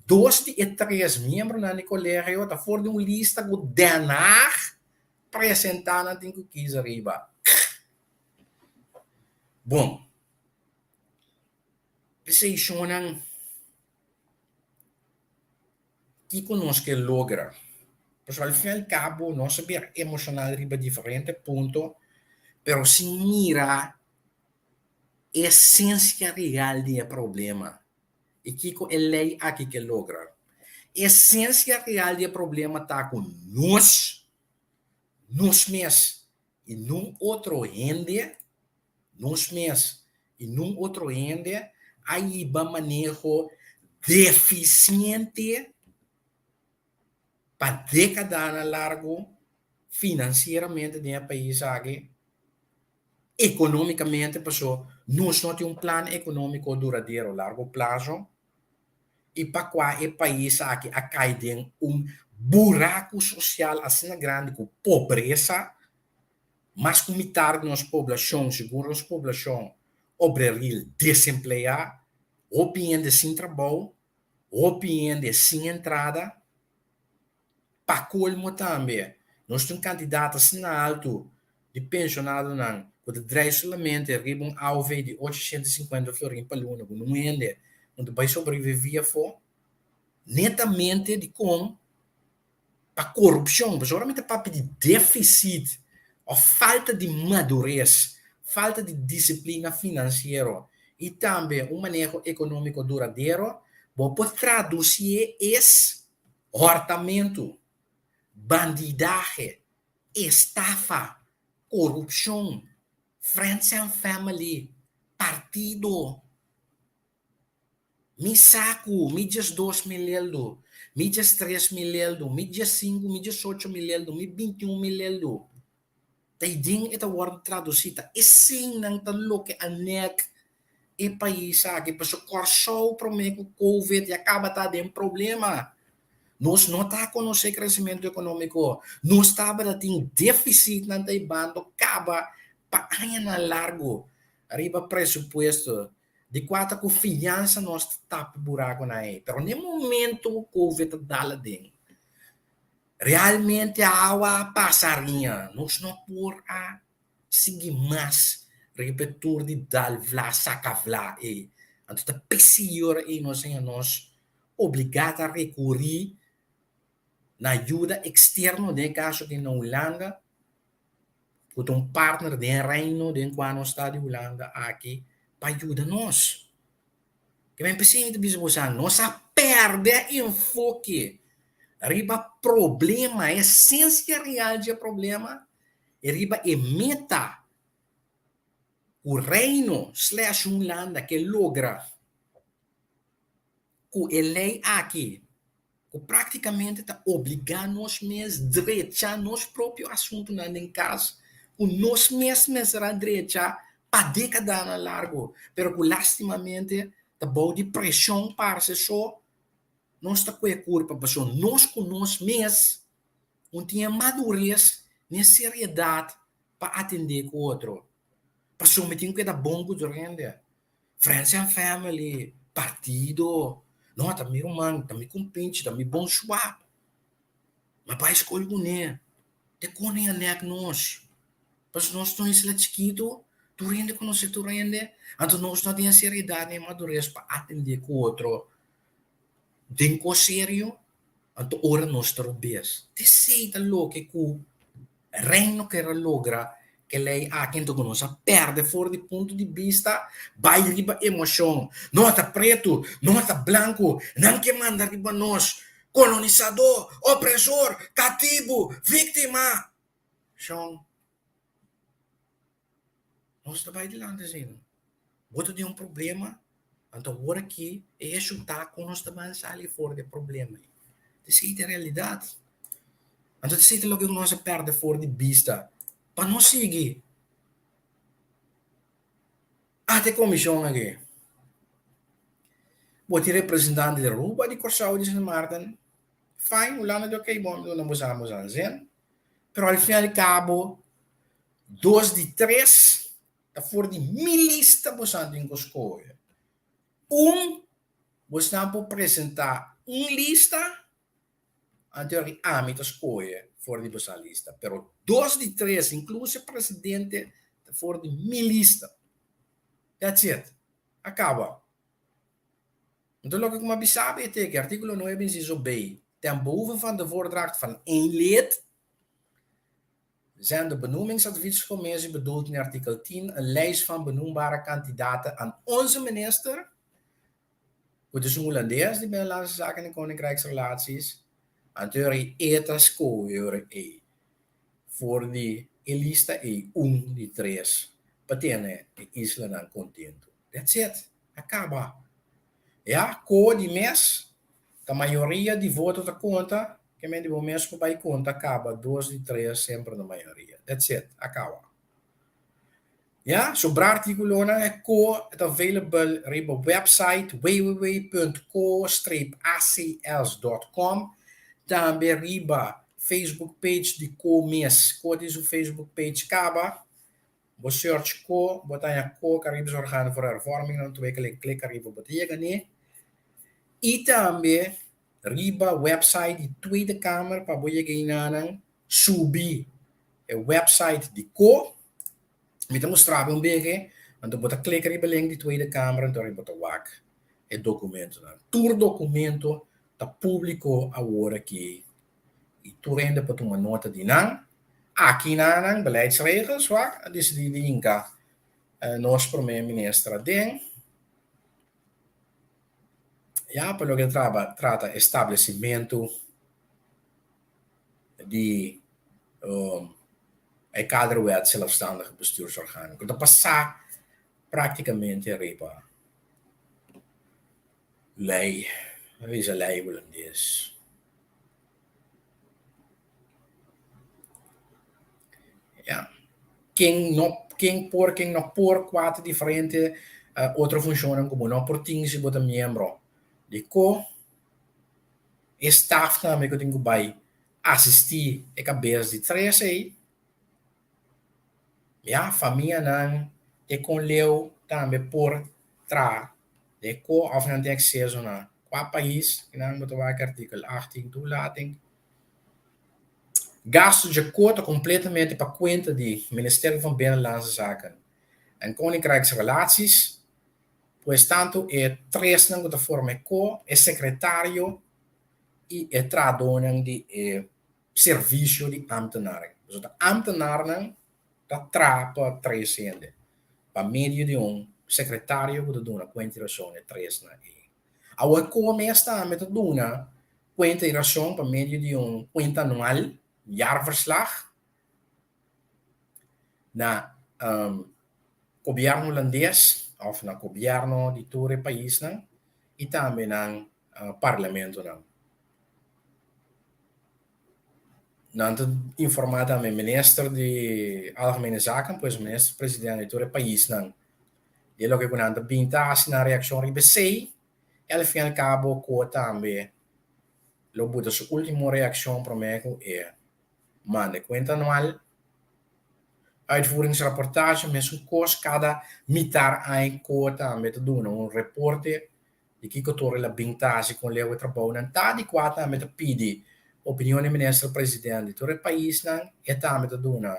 2 de 3 membros na colégio tá fora de lista que danar apresentar na tem que quis arriba. Bom. Precisionang que conosco logra. Pues al fin y al cabo, no saber emocional arriba diferente punto, pero sin mirar esencia real del problema. Y que é lei aqui que logra. Essência real do problema está com nós mesmos, e num outro ende, nós mesmos, e num outro ende, aí vai manejo deficiente para décadas largo, financeiramente, no país aqui, economicamente, pessoal, nós não temos plano econômico duradouro, largo prazo, e para qual o país aqui a cair em buraco social assim grande com pobreza, mas com metade da nossa população, segundo a nossa população, obreril desempregada, ou bem de sem trabalho, ou bem de sem entrada, para colmo também, nós temos candidatos assim alto de pensionado não, que de solamente arriba alvo de 850 florins para luna, não é onde vai sobreviver for netamente de com para corrupção, principalmente para de déficit, ou falta de madurez, falta de disciplina financeira e também manejo econômico duradouro, pode traduzir esse orçamento, bandidagem, estafa, corrupção, friends and family, partido. Mi saco, mi 2 milhões, mi 3 milhões, mi 5, mi 8 milhões, mi 21 milhões. Taiding ito word tradusita. Ising nang talo ke anek e país aqui, para o corso prometo COVID e acaba tá de problema. Nós não está com o crescimento econômico, nós estava tem déficit na bando, acaba para na largo, arriba pressuposto de quanto confiança nós tapa buraco na aí. Pero no momento o COVID dá dentro. Realmente a água passarinha, nós não por a seguir mais repetir de dal vla saca vla e então tá pior e nós obrigado a recorrer na ajuda externa, no caso de na Holanda, com partner de reino de quando está de Holanda aqui para ajudar nós. Que me pensei de bisbosan, nós a perde enfoque. Riba problema, a essência real do problema, e riba é meta. O reino slash Holanda que logra com a lei aqui, que praticamente está obrigando nós mesmos a direita nosso próprio assunto na casa, com nós mesmos a direita para décadas largo, pero que lastimamente está boa de pressão para se só, nós está com a culpa, pessoal, nós com nós mesmos, não tinha madurez nem seriedade para atender com o outro. Pessoal, me tem que dar bom com o rende, friends and family, partido, não, tá me romano, tá me compinte, tá me bom suave. Mas para escolher o né, te conhe a nós. Mas nós estamos lá chiquito, tu rende quando você tu rende, então nós não temos seriedade nem madurez para atender com o outro. Tem co sério, então ora nós trobes. Te sei tá louco que o reino que ela logra, que lei a quem tu conosce, perde fora de ponto de vista, vai riba emoção. Não está preto, não está branco, não que manda riba nós. Colonizador, opressor, cativo, vítima. Então, nós estamos adiante, assim. Outro dia problema, então agora aqui é chutar com nós também sair fora do problema. Isso é a realidade. Então, isso é logo que nós perde fora de vista. Para não seguir. Até comissão aqui. Vou ter representante de Ruba de Corsau de San Martin. Fine, wala na do kay bom, não usamos a zen. Pero al final de cabo, dos de três, tá fora de milista bosando em Coscoia. Você não pode apresentar lista anterior a mim escolha fora de essa lista. Pero dois de três, inclusive o presidente, fora de minha lista. That's it. Acaba. Então, logo que uma bisabe é que artigo 9 inciso B, ten behoeve van de voordracht van één lid, zijn de benoemingsadviescommissie bedoeld in artikel 10 een lijst van benoembare kandidaten aan onze minister, het is een Hollandees die Binnenlandse Zaken en Koninkrijksrelaties, aan teorie etas co voor die lista die tres patene isla ng contento. That's it. Acaba. Ja, co di mes, a maioria de votos da conta, que me de mês para conta acaba, dois de três sempre na maioria. That's it. Acaba. Ja, sobra articulo é co, het available op website www.co-acls.com. Também riba Facebook page de co-mes. Co diz o Facebook page acaba. Você search co, botar em co, caribos organo voor hervorming, dan twee keer klik arriba botiga ne. E também riba website de Tweede Kamer para você ganhar subir o website de co. Me mostrar um bege, então botar clicar arriba link de Tweede Kamer, então arriba botar wak o documento. Tur documento tá público agora aqui. E tu rende para uma nota de não. Aqui na beleidsregels, waar decidir de inca nosso primeiro-ministro den. Ja, pelo que trata estabelecimento de kaderwet zelfstandige bestuursorganen. Dat passa praticamente riba lei, is een lei holandês. Ja. Quem não por quatro diferentes outras funções como não por things e botar membro de co staff também que eu tenho que assistir e cabeça de três aí ja família não e com leu também por tra de co of não tem acesso na qual país que não botar o artigo 18 toelating. Gastos de cota completamente para conta do Ministério van Binnenlandse Zaken en Koninkrijksrelaties, pois tanto três não que forma co, secretário e tradonang de serviço de ambtenaren. Dus de ambtenaren dat trapa três ende. Para meio de secretário que dona quantiração de três na e. Agora como está met dona quantiração para meio de conta anual jaarverslag na governo holandês of na governo de todo o país não, e também na parlamento não. Nanto informada a ministro de Algemene Zaken, pois o ministro-presidente de todo o país não. E lo que quando pinta na reação ribesei, ele fim al cabo co também lo buta sua última reação para mim é mande conta anual, uitvoeringsrapportage met zo'n kost cada mitar een quota met te doen. Reporte di kikotore la bintasi con le trabalho nan ta di quata met pidi opinione ministro presidente do país nan e ta met te doen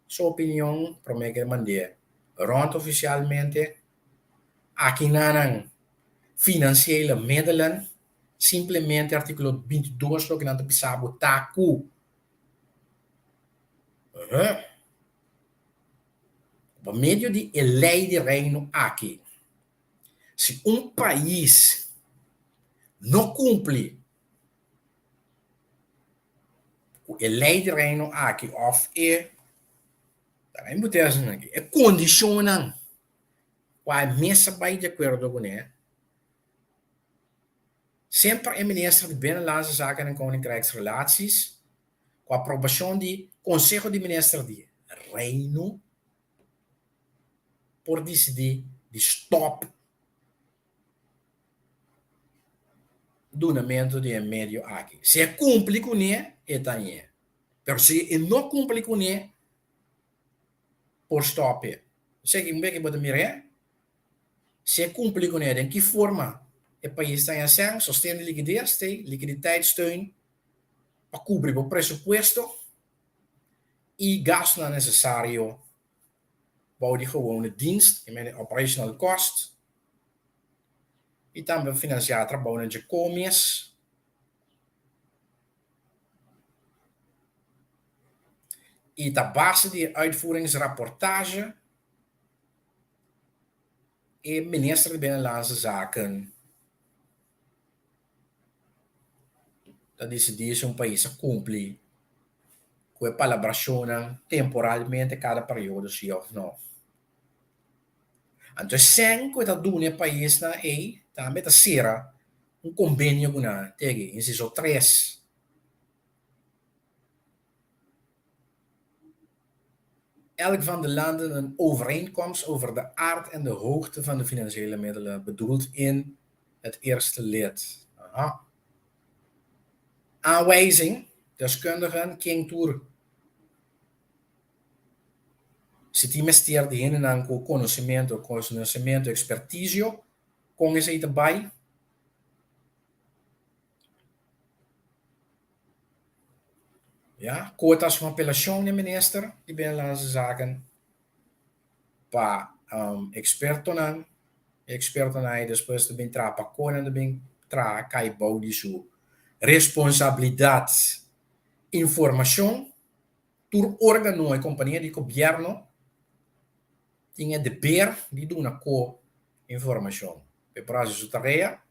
Sua opinião, para mim que mandei, rond oficialmente, aqui nanang financiële middelen, simplesmente artículo 22 lo que não pisabo taku. Por meio de lei de reino aqui, se país não cumpre a lei de reino aqui, of também botar aqui, é condicionam, a mesa vai de acordo com ele, sempre é ministro de Binnenlandse Zaken en Koninkrijksrelaties, com a aprovação de Conselho de Ministros de Reino, por decidir de stop donamento de meio aqui. Se cumpre com ele, é também. Mas se não cumpre com ele, por stop. Sei que me pode mirar. Se cumpre com ele, em que forma? O país está em ação, sustenta liquiditeitssteun, para cobrir o presupuesto e gasto necessário para de gewone dienst, operational cost, e também financiar trabalho de comes, e da base de uitvoeringsrapportage e minister de Binnenlandse Zaken dat decidir se país cumpre com a palabração temporalmente cada período sim ou não. Então, sem que o do país na também está será convênio com a tege, inciso 3. Elk van de landen een overeenkomst over de aard en de hoogte van de financiële middelen bedoeld in het eerste lid. Aha. Aanwijzing, deskundigen, King Tour. Se ti mestier de hen com conhecimento, expertise, com esse aí também. Ja, quotas van apelação de minister de Binnenlandse Zaken para experto aí depois também tra para cona também tra cai bau de sua responsabilidade informação tur órgão e companhia de governo tinha dever de dar uma informação para prazo de tarefa.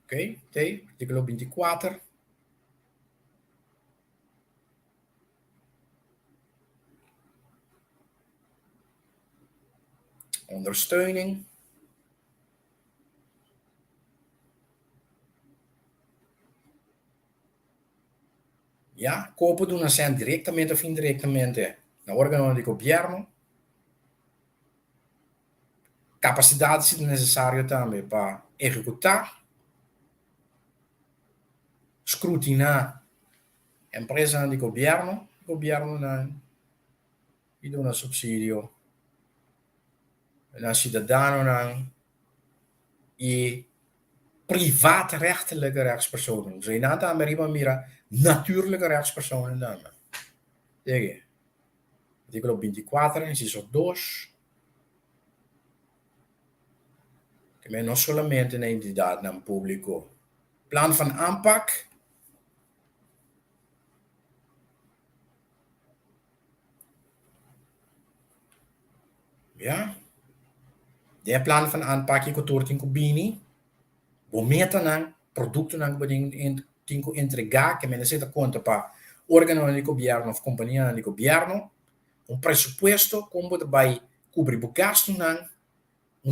Ok, artigo 24. Ondersteuning. Ja, kopen doen zijn directamente of indirectamente na órgão de governo. Capacidades necessárias também para executar, escrutinar empresas de governo e dar um subsídio aan cidadãos e privaatrechtelijke rechtspersonen. Dus in aantal mira natuurlijke rechtspersonen dan. Tegen. Artikel 24, inciso 2. Que men não solamente na entidade não público. Plan van aanpak. Ja. De plan van aanpak je couture in Kubini. Bometa nang producten nang beding in tinko entregar que men necessita conta para órgão de governo ou companhia de governo, presupuesto como vai cobrir o gasto nang,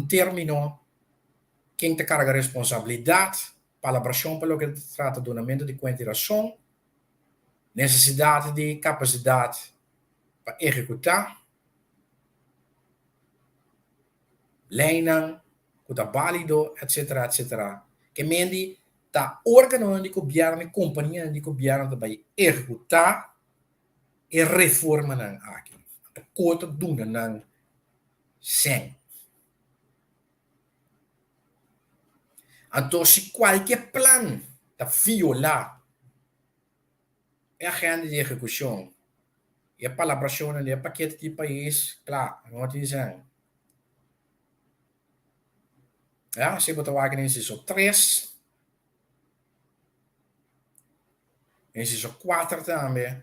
término quem te carga responsabilidade, palabração pelo que trata do donamento de quantitação, necessidade de capacidade para executar, lei que está válido, etc, etc. Que mendi tá órgão de governo e companhia de governo para executar e reforma aqui. A conta do sem. Então, se qualquer plano está violar a agenda de execução e a palabração do paquete de país, claro, não te dizem. Ja, se botar aqui nesse inciso 3, inciso 4 também.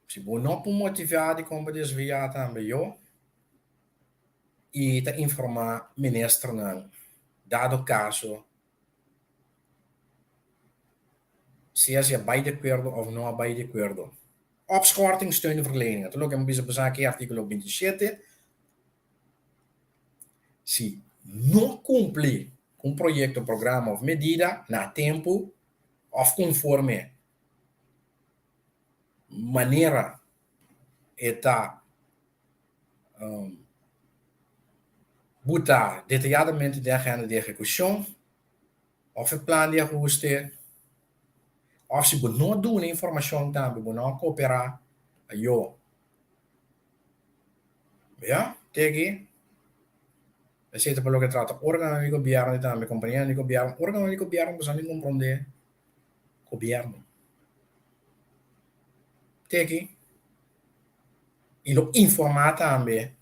Se você não pode motivar de como desviar também, eu, e te informar o ministro, não, dado o caso, se é vai de acordo ou não vai de acordo. Opschorting steunverlening. Toen ook een beetje aqui artigo 27. Se não cumpre com projeto, programa ou medida na tempo ou conforme maneira está botar detalhadamente de agenda de execução ou o plano de ajuste ou se você não dá informação também, você não cooperar, eu, ja, tegi, aceita pelo que trata órgão de governo também, companhia de governo, órgão de governo, você não compreende governo. Tegi, e lo informar também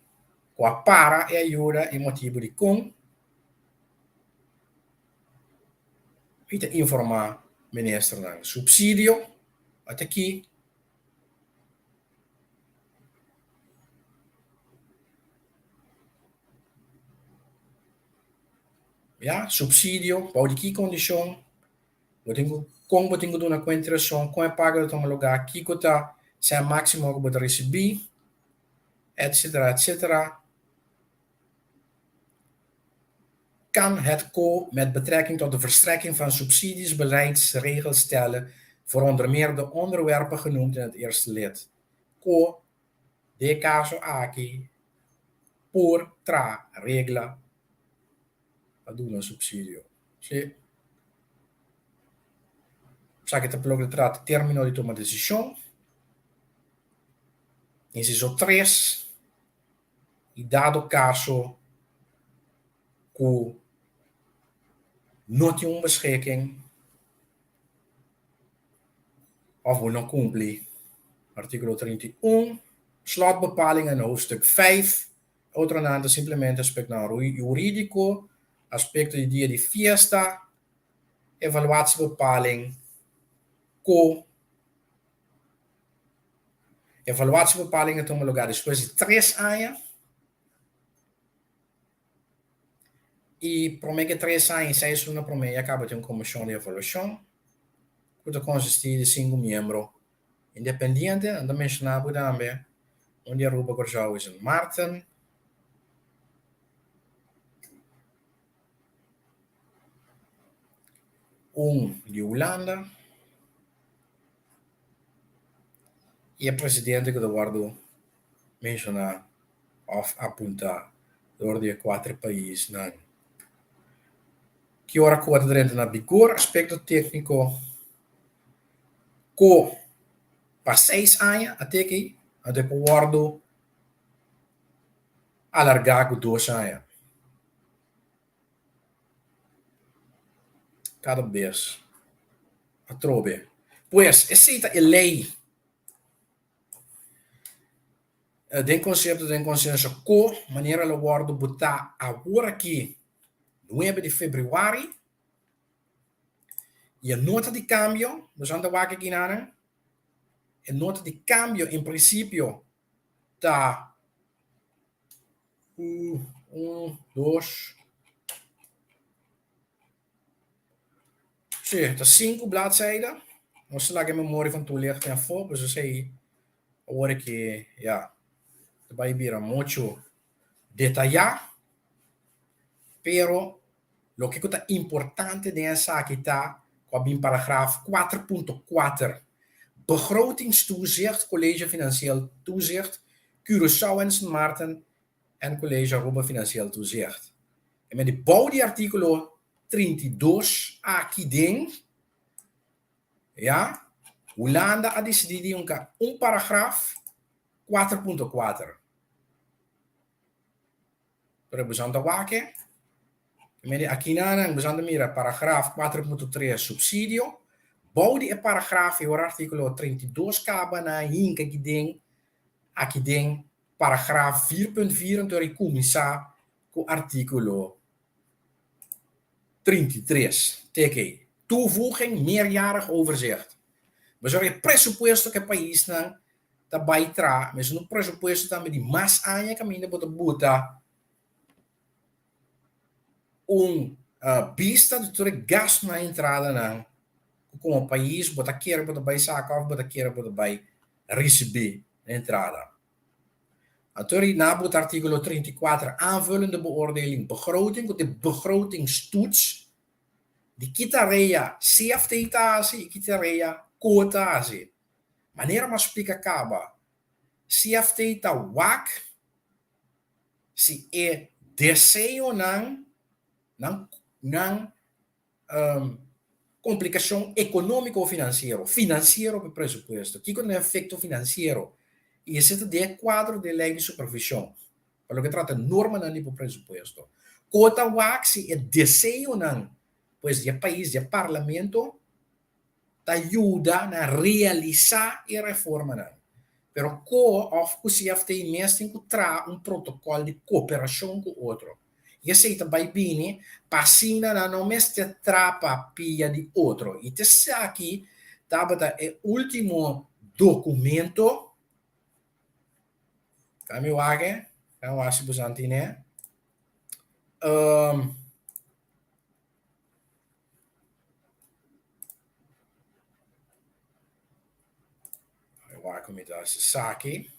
com a para e ajuda e motivo de com e te informar ministro ng subsídio até aqui ja subsídio pode que condição botingo com botingo do na contribuição com é pago de um lugar aqui cota se é máximo que você receber etc etc kan het co met betrekking tot de verstrekking van subsidies beleidsregels stellen voor onder meer de onderwerpen genoemd in het eerste lid. Co de caso aqui por tra regla ad un subsidio. Sì. Sa che te plug tratta termino di toma decisión. Inciso 3. E dado caso que não tem uma beschikking of we não cumpre. Artikel 31. Slotbepalingen hoofdstuk 5. Outro simplesmente aspecto jurídico, aspecto de dia de fiesta, evaluatiebepaling, evaluatiebepalingen toma lugar depois de 3 anos. E promete 3 anos, 6 anos promete acaba de uma comissão de avaliação, que consiste de 5 membros independentes, ainda mencionado também, onde a Ruba Gorjau is in Martin, de Holanda, e a presidente que Eduardo mencionar ou apontar door de 4 países. Que ora quota dentro na vigor, aspecto técnico, co para 6 anos, até que depois guardo alargar com 2 anos. Cada vez. A trobe. Pois, aceita a lei. Den conceito de consciência co maneira lo guardo botar agora aqui 9 de fevereiro e a nota de cambio, nós andamos aqui na a nota de cambio em princípio tá 2 sim, tá 5 bladzijden. Nós lá que memória van toelichting en voor, dus sei agora que ja vai vir muito detalhar, pero lo que é importante nessa aqui está com o paragraaf 4.4 begrotingstoezicht, college financieel toezicht, Curaçao en Sint Maarten en college Aruba financieel toezicht. En met de bouw die artikel 32 aqui dentro, ja, Holanda ha decidido um parágrafo 4.4. Pero busando wake. Aqui na busando mira paragrafo 4.3 subsídio. Boude e paragrafo o artigo 32 caba na hinka aqui den paragrafo 4.4 então começar com o artigo 33. Teke. Toevoeging meerjarig overzicht. We zorgen pressuposto que o país não tá baitra, mas no pressuposto também de mais anya caminho para botar vista de todo gasto na entrada não com o país botar querer botar vai sacar botar querer botar vai receber a entrada. Atori na boet artikel 34 aanvullende beoordeling begroting, de begrotingstoets, die kitareia CFT-tase, kitareia quotase. Maneira mas explica acaba. CFT ta wak si e desejo não complicação econômico-financeiro, financeiro para presupuesto. Que com efeito financeiro e esse é o quadro de lei de supervisão. Para o que trata norma não para o presupuesto. Cota WAC se é desejo não, pois o país, o parlamento, ajuda a realizar a reforma não. Pero of o CFT mesmo tem que trazer protocolo de cooperação com o outro. E esse também bem, passina não mesmo trapa pia de outro. E esse aqui, é o último documento. Kami wage, kami wasi busanti né? Waar kom je daar? Sasaki.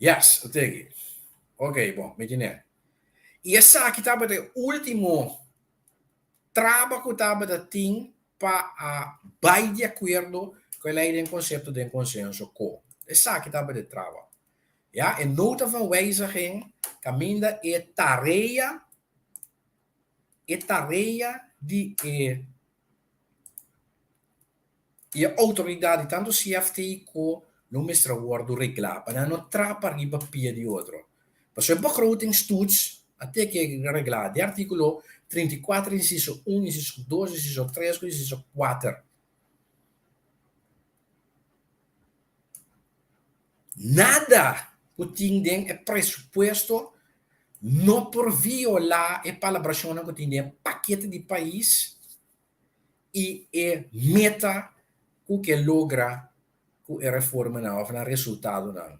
Yes, eu tenho. Ok, bom, imagina. E essa aqui estava o último trabalho que estava da TIM para vai de acordo com a lei de conceito de consenso. Essa aqui estava de trabalho. Ja, en nota van wijziging, caminda e tarefa de e a autoridade, tanto CFT como no mestre worden reglar, para não trapar riba pia de outro. Mas o begrotingstoets, até que reglar, de artigo 34, inciso 1, inciso 2, inciso 3, inciso 4. Nada o tinha é pressuposto não por violar a palabração que tinha paquete de país e meta que logra com a reforma não, ou resultado não.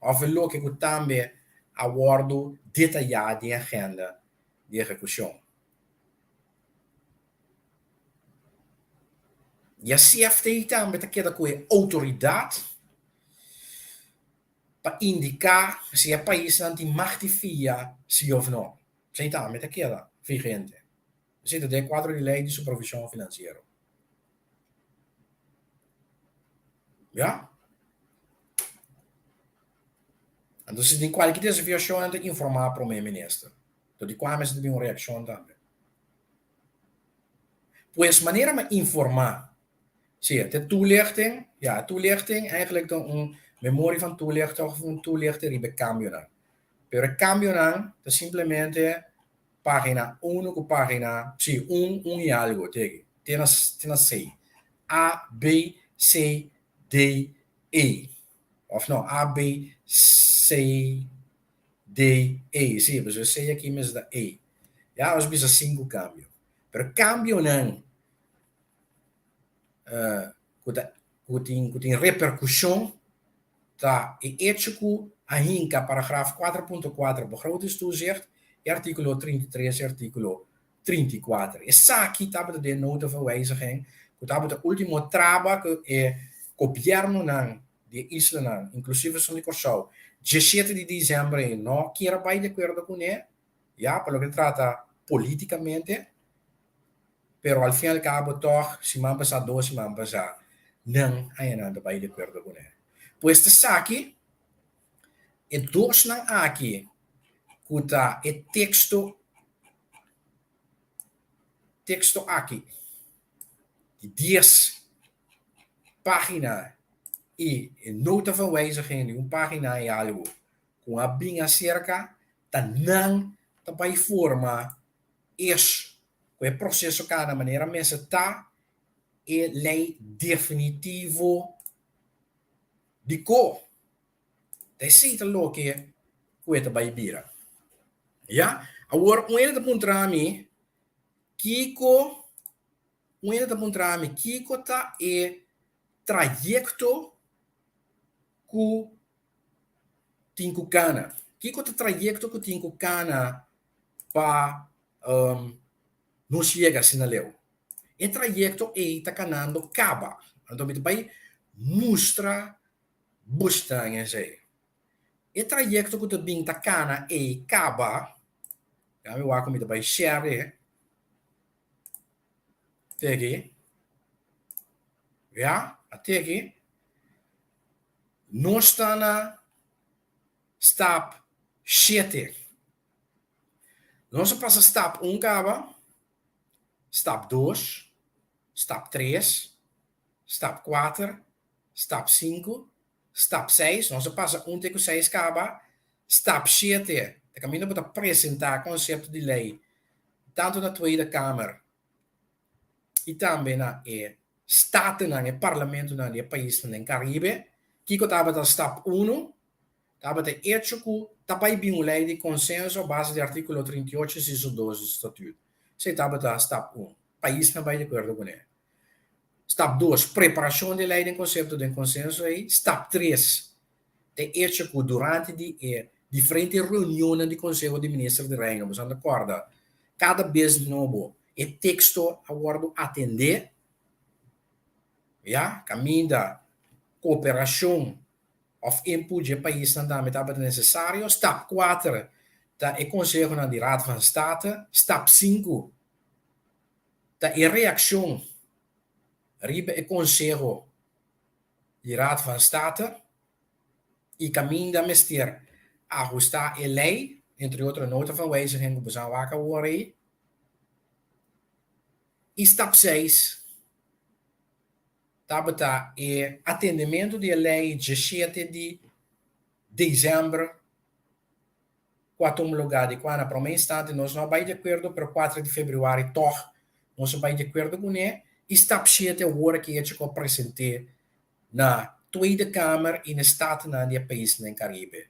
Ou que também abordo detalhado de agenda de execução. E a CFT também está com a autoridade para indicar se o país não tem magnifica sim ou não. Você está met aquela vigente. Zit er quadro de lei de supervisão financeira. Ja? Então, se tem qualquer desviação, tem que informar para o ministro. Então, de qual se tem uma reação também. Pois, maneira de informar, zie je, de toelichting, ja, toelichting, eigenlijk dan memória van toelichting of een toelichting die becambio. Pero el cambio es simplemente página 1 con página, sí, 1 y algo, tienes 6. A, B, C, D, E. Of no, A, B, C, D, E. Sí, pues yo sé aquí me da E. Ya, os bisa 5 cambio. Pero cambio não, tem repercussão, tá, e ético, ainda paragrafo 4.4 begrotingstoezicht e artikel 33 e artikel 34. Essa aqui estava de nota van wijziging, que estava de último trabalho que o governo de Isla, inclusive São Nicolau, 17 de dezembro, não quer vai de acordo com ele, já, pelo que trata politicamente, pero al fin e al cabo, toch, se man passar 2, se man passar, não ainda vai de acordo com ele. Pues essa aqui, e dois não aqui, que tá e texto aqui. die 10 página e nota van wijziging, die página e algo, com a binha cerca, tanang, tabai forma, o processo cada maneira, mas está e lei definitivo de co. Te sita lo que cueta bai bira. Ja? Agora, ainda apontar a mim, Kiko tá e trajecto ku tinko cana. Kiko tá trajecto ku tinko cana pa não chega assim na leu. E trajecto e tá canando caba. Então, me vai mostra bustanha sei. E trajecto ku tá bem tá cana e caba. Kami wa ko me vai share. Tegi. Ja, até aqui. Nós está na stap 7. Nós passa stap 1 caba, stap 2, stap 3, stap 4, stap 5, stap 6. Nós passa 1 com 6 caba, stap 7. De caminho para apresentar conceito de lei, tanto na Tweede Kamer e também na Staten, na Parlamento, na país no Caribe. Kiko estava da stap 1, estava de hecho que estava bem lei de consenso base do artigo 38, inciso 12 do Estatuto. Você estava da stap 1, país não vai de acordo com ele. Stap 2, preparação de lei de conceito de consenso aí. Stap 3, de hecho que durante diferentes reuniões do Conselho de Ministros de Reino, você não acorda, cada vez novo, o texto agora atender, ja, caminho da cooperação of input de país não também está necessário. Stap 4, da o Conselho de Raad van State. Stap 5, da a reação ribe o Conselho de Raad van State e caminho da mestier ajustar a lei, entre outras notas van wijziging que você vai worden. E stap 6, tá e atendimento da lei 17 de dezembro, quatro lugar de quando para um instante nós não vai de acordo para 4 de fevereiro toch nós vai de acordo com ele. E stap 7 agora que eu apresentei na Tweede Kamer e na Staten na de país no Caribe.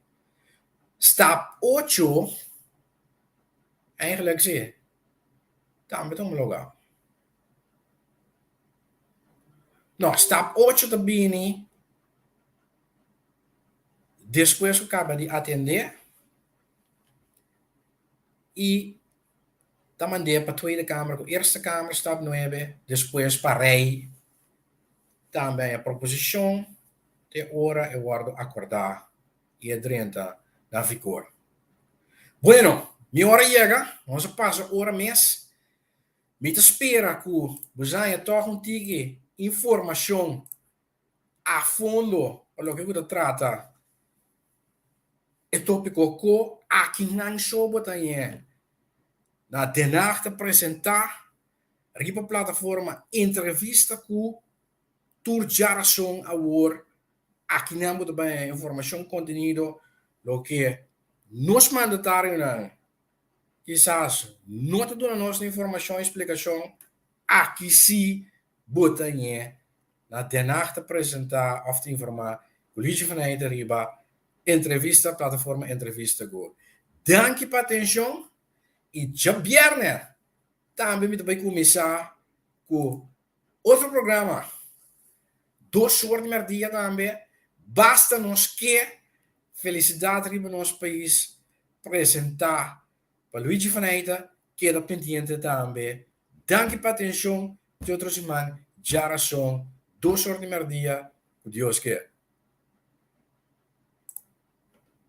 Stap 8 eigenlijk zie também um lugar. No, stap 8 também depois que acaba de atender e também para a Tweede Kamer, a Eerste Kamer, stap 9, depois para a rei, também a proposição de hora e guardo acordar e a 30 na vigor. Bueno, minha hora chega, vamos passar hora mês. Me espera que você toch tige informação a fundo para o que você trata. O tópico que aqui não soube também. Na denacht apresentar riba plataforma entrevista com tour geração award aqui não muito bem informação contenido lo que nos mandatário não quizás não te dando nossa informação explicação aqui sim botanha na denacht apresentar of te informar colégio van Eide riba entrevista plataforma entrevista go danke para atenção. E já viernes também me vai começar com outro programa. 2 horas de dia também. Basta nos que felicidade para o nosso país apresentar para Luigi van Eide, que é pendiente também. Danke pela atenção. De outra semana, já são 2 horas de dia. Deus quer.